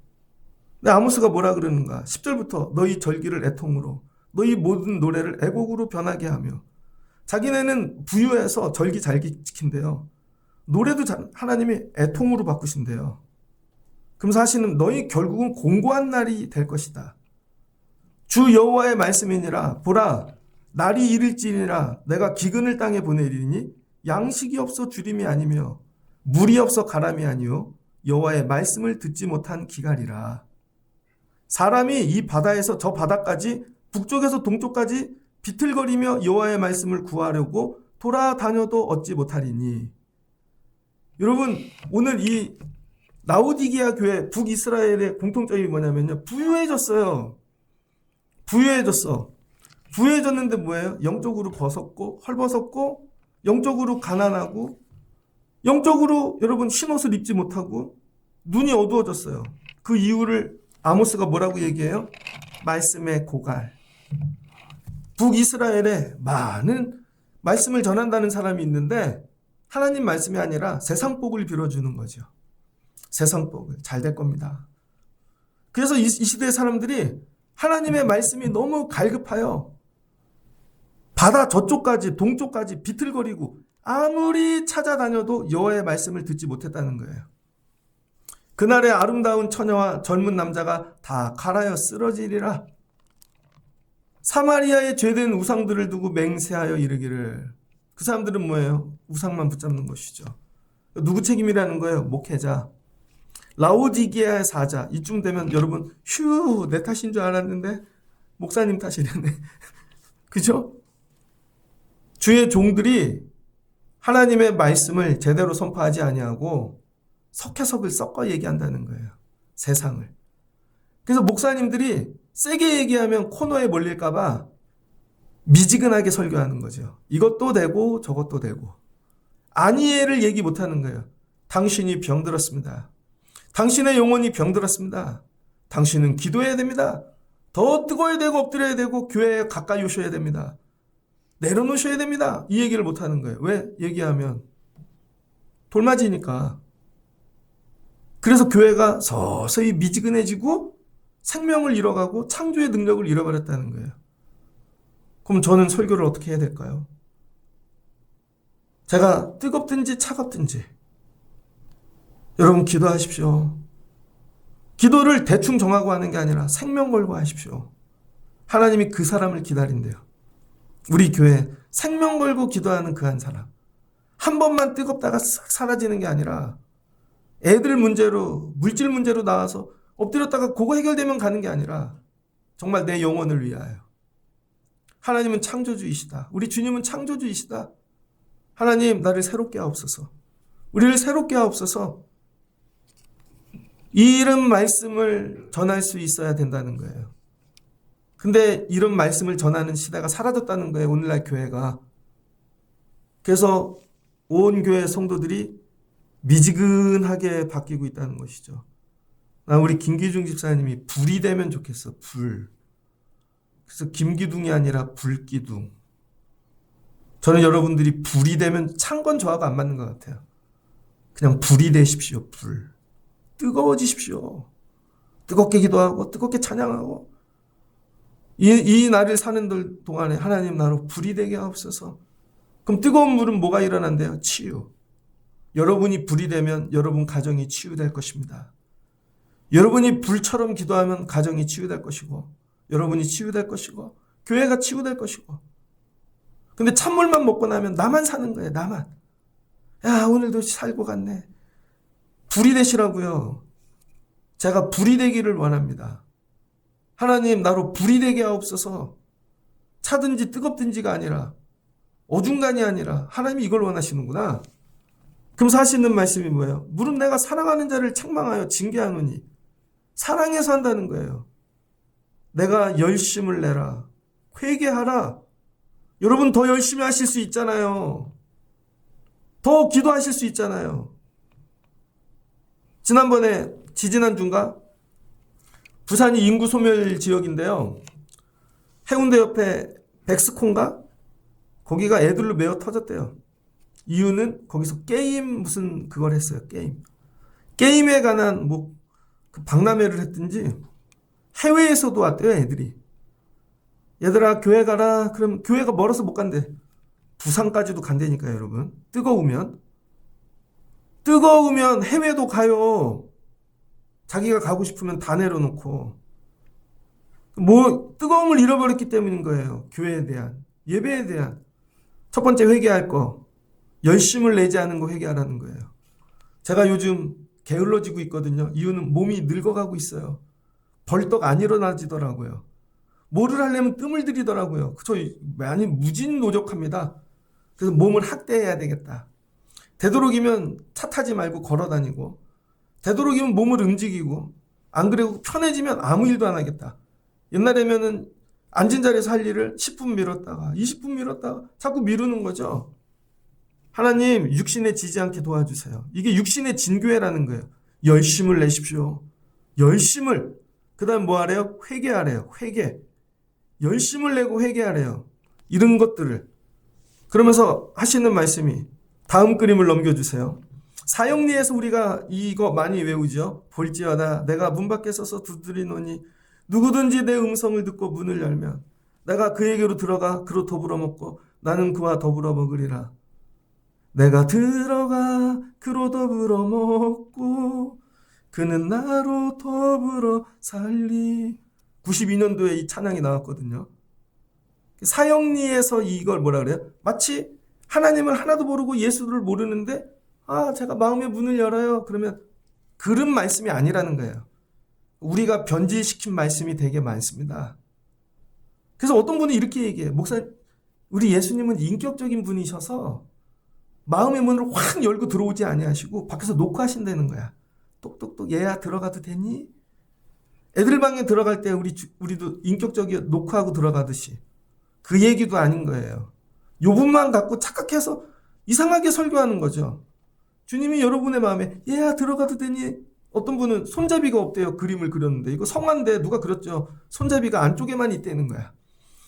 근데 아모스가 뭐라 그러는가? 10절부터 너희 절기를 애통으로 너희 모든 노래를 애곡으로 변하게 하며 자기네는 부유해서 절기 잘 지킨대요. 노래도 하나님이 애통으로 바꾸신대요. 그러면서 하시는 너희 결국은 공고한 날이 될 것이다. 주 여호와의 말씀이니라 보라 날이 이를지니라 내가 기근을 땅에 보내리니 양식이 없어 주림이 아니며 물이 없어 가람이 아니요 여호와의 말씀을 듣지 못한 기갈이라. 사람이 이 바다에서 저 바다까지 북쪽에서 동쪽까지 비틀거리며 여호와의 말씀을 구하려고 돌아다녀도 얻지 못하리니. 여러분 오늘 이 라오디게아 교회 북이스라엘의 공통점이 뭐냐면요. 부유해졌어요. 부유해졌는데 뭐예요? 영적으로 벗었고 헐벗었고 영적으로 가난하고 영적으로 여러분 흰옷을 입지 못하고 눈이 어두워졌어요. 그 이유를 아모스가 뭐라고 얘기해요? 말씀의 고갈. 북이스라엘에 많은 말씀을 전한다는 사람이 있는데 하나님 말씀이 아니라 세상 복을 빌어주는 거죠. 세상 복을. 잘 될 겁니다. 그래서 이 시대의 사람들이 하나님의 말씀이 너무 갈급하여 바다 저쪽까지 동쪽까지 비틀거리고 아무리 찾아다녀도 여호와의 말씀을 듣지 못했다는 거예요. 그날의 아름다운 처녀와 젊은 남자가 다 갈아여 쓰러지리라. 사마리아의 죄된 우상들을 두고 맹세하여 이르기를. 그 사람들은 뭐예요? 우상만 붙잡는 것이죠. 누구 책임이라는 거예요? 목회자. 라오디게아의 사자. 이쯤 되면 여러분 휴 내 탓인 줄 알았는데 목사님 탓이라네. 그죠? 주의 종들이 하나님의 말씀을 제대로 선포하지 아니하고 석회석을 섞어 얘기한다는 거예요. 세상을. 그래서 목사님들이 세게 얘기하면 코너에 몰릴까 봐 미지근하게 설교하는 거죠. 이것도 되고 저것도 되고. 아니에를 얘기 못하는 거예요. 당신이 병들었습니다. 당신의 영혼이 병들었습니다. 당신은 기도해야 됩니다. 더 뜨거워야 되고 엎드려야 되고 교회에 가까이 오셔야 됩니다. 내려놓으셔야 됩니다. 이 얘기를 못하는 거예요. 왜? 얘기하면 돌맞이니까. 그래서 교회가 서서히 미지근해지고 생명을 잃어가고 창조의 능력을 잃어버렸다는 거예요. 그럼 저는 설교를 어떻게 해야 될까요? 제가 뜨겁든지 차갑든지 여러분 기도하십시오. 기도를 대충 정하고 하는 게 아니라 생명 걸고 하십시오. 하나님이 그 사람을 기다린대요. 우리 교회 생명 걸고 기도하는 그 한 사람. 한 번만 뜨겁다가 싹 사라지는 게 아니라 애들 문제로 물질 문제로 나와서 엎드렸다가 그거 해결되면 가는 게 아니라 정말 내 영혼을 위하여. 하나님은 창조주이시다. 우리 주님은 창조주이시다. 하나님 나를 새롭게 하옵소서. 우리를 새롭게 하옵소서. 이런 말씀을 전할 수 있어야 된다는 거예요. 근데 이런 말씀을 전하는 시대가 사라졌다는 거예요. 오늘날 교회가. 그래서 온 교회 성도들이 미지근하게 바뀌고 있다는 것이죠. 나 우리 김기중 집사님이 불이 되면 좋겠어. 불. 그래서 김기둥이 아니라 불기둥. 저는 여러분들이 불이 되면 찬 건 저하고 안 맞는 것 같아요. 그냥 불이 되십시오. 불. 뜨거워지십시오. 뜨겁게 기도하고 뜨겁게 찬양하고 이 날을 사는 동안에 하나님 나로 불이 되게 하옵소서. 그럼 뜨거운 물은 뭐가 일어난대요? 치유. 여러분이 불이 되면 여러분 가정이 치유될 것입니다. 여러분이 불처럼 기도하면 가정이 치유될 것이고 여러분이 치유될 것이고 교회가 치유될 것이고. 근데 찬물만 먹고 나면 나만 사는 거예요. 나만. 야 오늘도 살고 갔네. 불이 되시라고요. 제가 불이 되기를 원합니다. 하나님 나로 불이 되게 하옵소서. 차든지 뜨겁든지가 아니라 어중간이 아니라 하나님이 이걸 원하시는구나. 그럼 하시는 말씀이 뭐예요? 물은 내가 사랑하는 자를 책망하여 징계하노니. 사랑해서 한다는 거예요. 내가 열심을 내라. 회개하라. 여러분 더 열심히 하실 수 있잖아요. 더 기도하실 수 있잖아요. 지난번에 지지난주인가? 부산이 인구 소멸 지역인데요. 해운대 옆에 백스콘가? 거기가 애들로 메어 터졌대요. 이유는 거기서 게임 무슨 그걸 했어요. 게임에 관한 그 박람회를 했든지 해외에서도 왔대요. 애들이. 얘들아 교회 가라. 그럼 교회가 멀어서 못 간대. 부산까지도 간다니까요. 여러분. 뜨거우면 해외도 가요. 자기가 가고 싶으면 다 내려놓고. 뜨거움을 잃어버렸기 때문인 거예요. 교회에 대한, 예배에 대한. 첫 번째 회개할 거. 열심을 내지 않은 거 회개하라는 거예요. 제가 요즘 게을러지고 있거든요. 이유는 몸이 늙어가고 있어요. 벌떡 안 일어나지더라고요. 뭐를 하려면 뜸을 들이더라고요. 저 많이 무진노력합니다. 그래서 몸을 학대해야 되겠다. 되도록이면 차 타지 말고 걸어 다니고 되도록이면 몸을 움직이고 안 그래도 편해지면 아무 일도 안 하겠다. 옛날에면은 앉은 자리에서 할 일을 10분 미뤘다가 20분 미뤘다가 자꾸 미루는 거죠. 하나님 육신에 지지 않게 도와주세요. 이게 육신의 진교회라는 거예요. 열심을 내십시오. 열심을. 그 다음 뭐 하래요? 회개하래요. 회개. 열심을 내고 회개하래요. 이런 것들을. 그러면서 하시는 말씀이 다음 그림을 넘겨주세요. 사형리에서 우리가 이거 많이 외우죠. 볼지어다 내가 문 밖에 서서 두드리노니 누구든지 내 음성을 듣고 문을 열면 내가 그에게로 들어가 그로 더불어 먹고 나는 그와 더불어 먹으리라. 내가 들어가 그로 더불어 먹고 그는 나로 더불어 살리. 92년도에 이 찬양이 나왔거든요. 사형리에서 이걸 뭐라 그래요? 마치 하나님을 하나도 모르고 예수를 모르는데 제가 마음의 문을 열어요. 그러면 그런 말씀이 아니라는 거예요. 우리가 변질시킨 말씀이 되게 많습니다. 그래서 어떤 분이 이렇게 얘기해요. 목사님, 우리 예수님은 인격적인 분이셔서 마음의 문을 확 열고 들어오지 아니하시고 밖에서 노크하신다는 거야. 똑똑똑 얘야 들어가도 되니? 애들 방에 들어갈 때 우리도 인격적이게 노크하고 들어가듯이 그 얘기도 아닌 거예요. 요 부분만 갖고 착각해서 이상하게 설교하는 거죠. 주님이 여러분의 마음에 얘야 들어가도 되니? 어떤 분은 손잡이가 없대요. 그림을 그렸는데 이거 성화인데 누가 그렸죠. 손잡이가 안쪽에만 있다는 거야.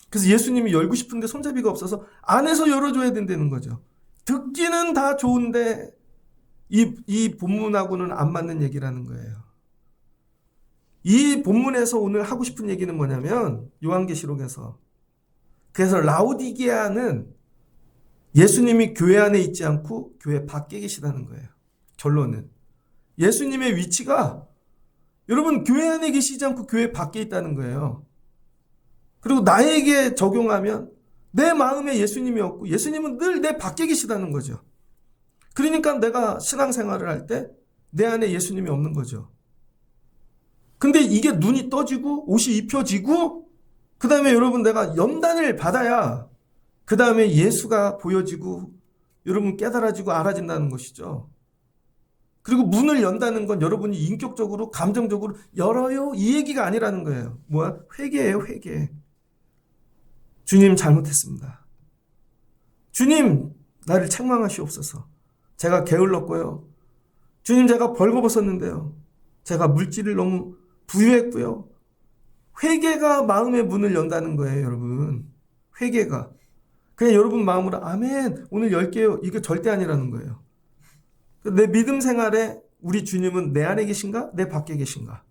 그래서 예수님이 열고 싶은데 손잡이가 없어서 안에서 열어줘야 된다는 거죠. 듣기는 다 좋은데 이 본문하고는 안 맞는 얘기라는 거예요. 이 본문에서 오늘 하고 싶은 얘기는 뭐냐면 요한계시록에서 그래서 라오디게아는 예수님이 교회 안에 있지 않고 교회 밖에 계시다는 거예요. 결론은 예수님의 위치가 여러분 교회 안에 계시지 않고 교회 밖에 있다는 거예요. 그리고 나에게 적용하면 내 마음에 예수님이 없고 예수님은 늘 내 밖에 계시다는 거죠. 그러니까 내가 신앙생활을 할 때 내 안에 예수님이 없는 거죠. 근데 이게 눈이 떠지고 옷이 입혀지고 그 다음에 여러분 내가 연단을 받아야 그 다음에 예수가 보여지고 여러분 깨달아지고 알아진다는 것이죠. 그리고 문을 연다는 건 여러분이 인격적으로 감정적으로 열어요 이 얘기가 아니라는 거예요. 뭐야? 회개예요, 회개. 주님 잘못했습니다. 주님 나를 책망하시옵소서. 제가 게을렀고요. 주님 제가 벌거벗었는데요. 제가 물질을 너무 부유했고요. 회개가 마음의 문을 연다는 거예요, 여러분. 회개가. 그냥 여러분 마음으로 아멘 오늘 열게요. 이게 절대 아니라는 거예요. 내 믿음 생활에 우리 주님은 내 안에 계신가? 내 밖에 계신가?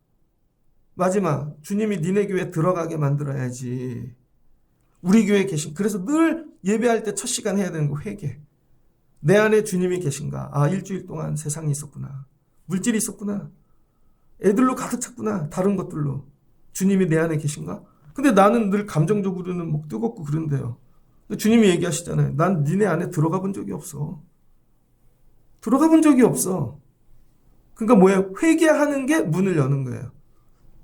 마지막 주님이 니네 교회 들어가게 만들어야지. 우리 교회에 계신. 그래서 늘 예배할 때 첫 시간 해야 되는 거 회개. 내 안에 주님이 계신가? 아 일주일 동안 세상이 있었구나. 물질이 있었구나. 애들로 가득 찼구나. 다른 것들로. 주님이 내 안에 계신가? 근데 나는 늘 감정적으로는 뭐 뜨겁고 그런데요. 근데 주님이 얘기하시잖아요. 난 니네 안에 들어가 본 적이 없어. 들어가 본 적이 없어. 그러니까 뭐예요? 회개하는 게 문을 여는 거예요.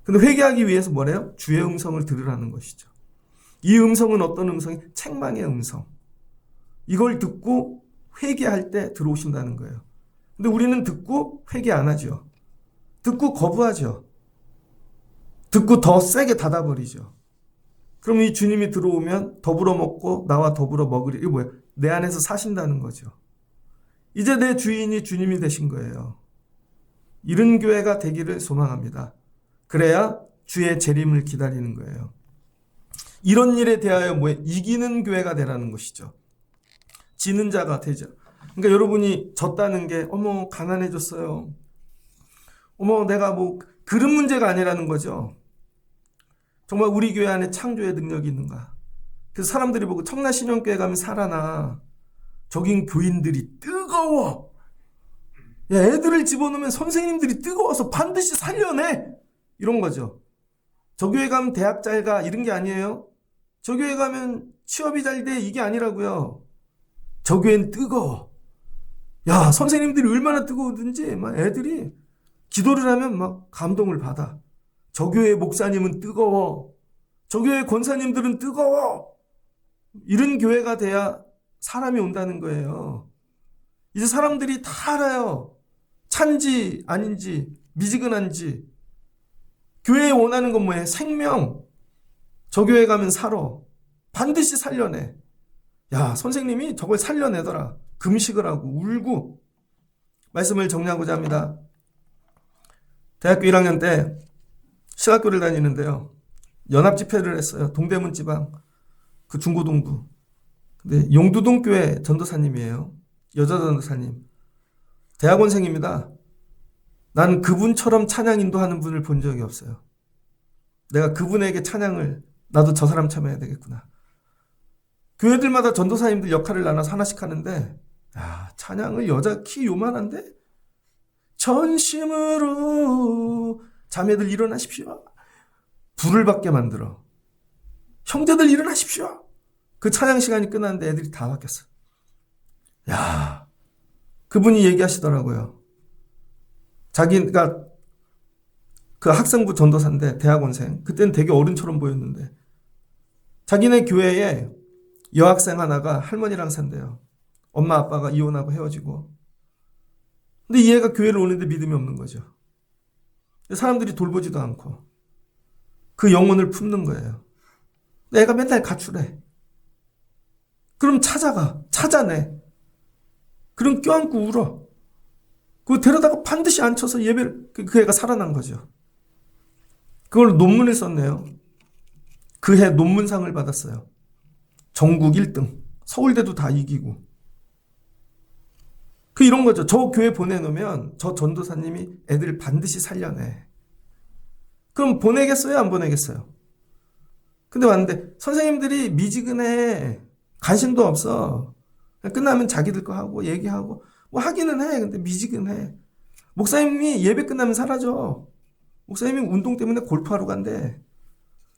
근데 회개하기 위해서 뭐래요? 주의 음성을 들으라는 것이죠. 이 음성은 어떤 음성이? 책망의 음성. 이걸 듣고 회개할 때 들어오신다는 거예요. 근데 우리는 듣고 회개 안 하죠. 듣고 거부하죠. 듣고 더 세게 닫아버리죠. 그럼 이 주님이 들어오면 더불어 먹고 나와 더불어 먹으리. 이게 뭐예요? 내 안에서 사신다는 거죠. 이제 내 주인이 주님이 되신 거예요. 이런 교회가 되기를 소망합니다. 그래야 주의 재림을 기다리는 거예요. 이런 일에 대하여 뭐예요? 이기는 교회가 되라는 것이죠. 지는 자가 되죠. 그러니까 여러분이 졌다는 게 어머 가난해졌어요. 어머 내가 뭐 그런 문제가 아니라는 거죠. 정말 우리 교회 안에 창조의 능력이 있는가. 그래서 사람들이 보고 청라신령교회 가면 살아나. 저긴 교인들이 뜨거워. 야, 애들을 집어넣으면 선생님들이 뜨거워서 반드시 살려내. 이런 거죠. 저 교회 가면 대학 잘 가. 이런 게 아니에요. 저 교회 가면 취업이 잘 돼. 이게 아니라고요. 저 교회는 뜨거워. 야, 선생님들이 얼마나 뜨거우든지 막 애들이 기도를 하면 막 감동을 받아. 저 교회 목사님은 뜨거워. 저 교회 권사님들은 뜨거워. 이런 교회가 돼야 사람이 온다는 거예요. 이제 사람들이 다 알아요. 찬지 아닌지 미지근한지. 교회에 원하는 건 뭐예요? 생명. 저 교회 가면 살아. 반드시 살려내. 야, 선생님이 저걸 살려내더라. 금식을 하고 울고. 말씀을 정리하고자 합니다. 대학교 1학년 때 신학교를 다니는데요. 연합집회를 했어요. 동대문 지방 그 중고동부. 근데 용두동 교회 전도사님이에요. 여자 전도사님. 대학원생입니다. 난 그분처럼 찬양 인도하는 분을 본 적이 없어요. 내가 그분에게 찬양을 나도 저 사람 참여해야 되겠구나. 교회들마다 전도사님들 역할을 나눠서 하나씩 하는데 야, 찬양을 여자 키 요만한데 전심으로 자매들 일어나십시오. 불을 받게 만들어. 형제들 일어나십시오. 그 찬양 시간이 끝났는데 애들이 다 바뀌었어. 야, 그분이 얘기하시더라고요. 자기가 그 학생부 전도사인데 대학원생. 그때는 되게 어른처럼 보였는데 자기네 교회에 여학생 하나가 할머니랑 산대요. 엄마 아빠가 이혼하고 헤어지고. 근데 이 애가 교회를 오는데 믿음이 없는 거죠. 사람들이 돌보지도 않고 그 영혼을 품는 거예요. 근데 애가 맨날 가출해. 그럼 찾아내. 그럼 껴안고 울어. 그거 데려다가 반드시 앉혀서 예배를, 그 애가 살아난 거죠. 그걸 논문을 썼네요. 그 해 논문상을 받았어요. 전국 1등. 서울대도 다 이기고. 이런 거죠. 저 교회 보내놓으면 저 전도사님이 애들 반드시 살려내. 그럼 보내겠어요? 안 보내겠어요? 근데 왔는데 선생님들이 미지근해. 관심도 없어. 끝나면 자기들 거 하고 얘기하고 뭐 하기는 해. 근데 미지근해. 목사님이 예배 끝나면 사라져. 목사님이 운동 때문에 골프하러 간대.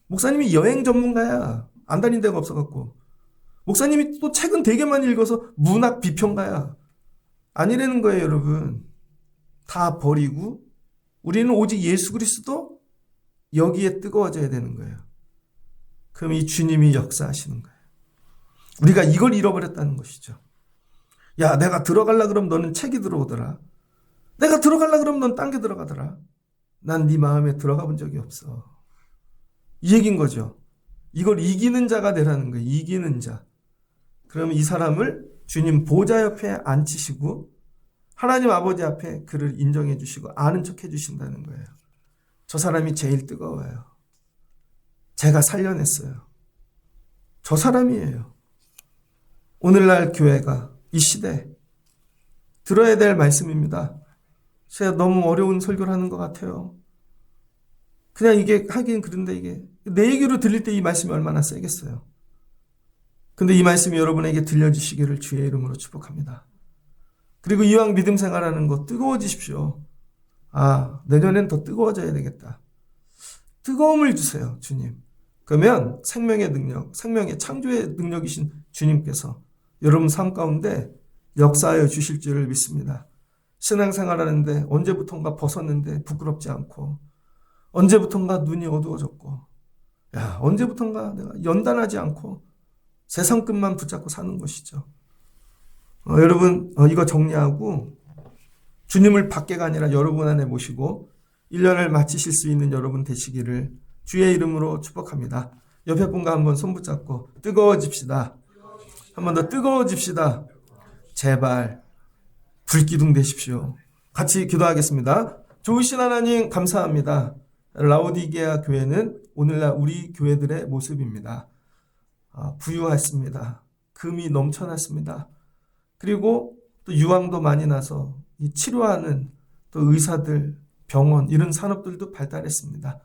목사님이 여행 전문가야. 안 다닌 데가 없어갖고. 목사님이 또 책은 되게 많이 읽어서 문학 비평가야. 아니라는 거예요, 여러분. 다 버리고 우리는 오직 예수 그리스도 여기에 뜨거워져야 되는 거예요. 그럼 이 주님이 역사하시는 거예요. 우리가 이걸 잃어버렸다는 것이죠. 야, 내가 들어가려 그러면 너는 책이 들어오더라. 내가 들어가려 그러면 넌 딴 게 들어가더라. 난 네 마음에 들어가 본 적이 없어. 이 얘기인 거죠. 이걸 이기는 자가 되라는 거예요. 이기는 자. 그러면 이 사람을 주님 보좌 옆에 앉히시고 하나님 아버지 앞에 그를 인정해 주시고 아는 척 해 주신다는 거예요. 저 사람이 제일 뜨거워요. 제가 살려냈어요. 저 사람이에요. 오늘날 교회가 이 시대 들어야 될 말씀입니다. 제가 너무 어려운 설교를 하는 것 같아요. 그냥 이게 하긴 그런데 이게 내 얘기로 들릴 때 이 말씀이 얼마나 세겠어요. 근데 이 말씀이 여러분에게 들려주시기를 주의 이름으로 축복합니다. 그리고 이왕 믿음 생활하는 거 뜨거워지십시오. 아, 내년엔 더 뜨거워져야 되겠다. 뜨거움을 주세요, 주님. 그러면 생명의 능력, 생명의 창조의 능력이신 주님께서 여러분 삶 가운데 역사하여 주실 줄을 믿습니다. 신앙생활하는데 언제부턴가 벗었는데 부끄럽지 않고 언제부턴가 눈이 어두워졌고 야, 언제부턴가 내가 연단하지 않고 세상 끝만 붙잡고 사는 것이죠. 여러분 이거 정리하고 주님을 밖에가 아니라 여러분 안에 모시고 1년을 마치실 수 있는 여러분 되시기를 주의 이름으로 축복합니다. 옆에 분과 한번 손 붙잡고 뜨거워집시다. 한 번 더 뜨거워집시다. 제발 불기둥 되십시오. 같이 기도하겠습니다. 좋으신 하나님 감사합니다. 라오디게아 교회는 오늘날 우리 교회들의 모습입니다. 부유했습니다. 금이 넘쳐났습니다. 그리고 또 유황도 많이 나서 이 치료하는 또 의사들, 병원 이런 산업들도 발달했습니다.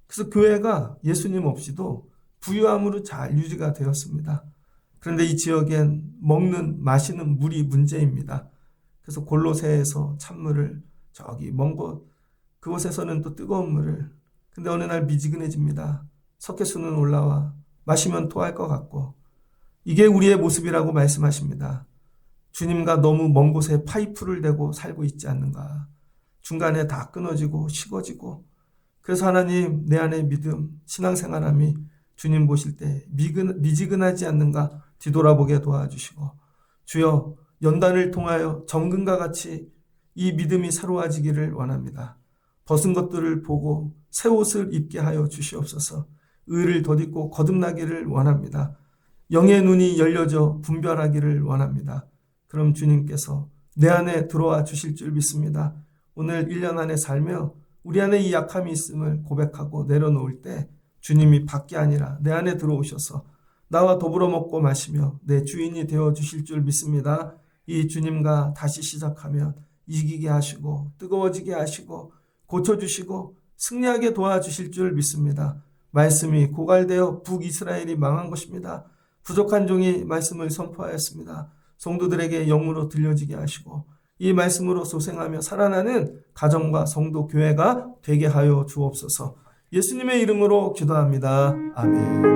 그래서 교회가 예수님 없이도 부유함으로 잘 유지가 되었습니다. 그런데 이 지역엔 먹는 마시는 물이 문제입니다. 그래서 골로새에서 찬물을 저기 먼 곳 그곳에서는 또 뜨거운 물을 근데 어느 날 미지근해집니다. 석회수는 올라와 마시면 토할 것 같고 이게 우리의 모습이라고 말씀하십니다. 주님과 너무 먼 곳에 파이프를 대고 살고 있지 않는가. 중간에 다 끊어지고 식어지고 그래서 하나님 내 안의 믿음 신앙생활함이 주님 보실 때 미지근하지 않는가 뒤돌아보게 도와주시고 주여 연단을 통하여 정금과 같이 이 믿음이 새로워지기를 원합니다. 벗은 것들을 보고 새 옷을 입게 하여 주시옵소서. 의를 덧입고 거듭나기를 원합니다. 영의 눈이 열려져 분별하기를 원합니다. 그럼 주님께서 내 안에 들어와 주실 줄 믿습니다. 오늘 1년 안에 살며 우리 안에 이 약함이 있음을 고백하고 내려놓을 때 주님이 밖이 아니라 내 안에 들어오셔서 나와 더불어 먹고 마시며 내 주인이 되어 주실 줄 믿습니다. 이 주님과 다시 시작하면 이기게 하시고 뜨거워지게 하시고 고쳐주시고 승리하게 도와주실 줄 믿습니다. 말씀이 고갈되어 북이스라엘이 망한 것입니다. 부족한 종이 말씀을 선포하였습니다. 성도들에게 영으로 들려지게 하시고 이 말씀으로 소생하며 살아나는 가정과 성도 교회가 되게 하여 주옵소서. 예수님의 이름으로 기도합니다. 아멘.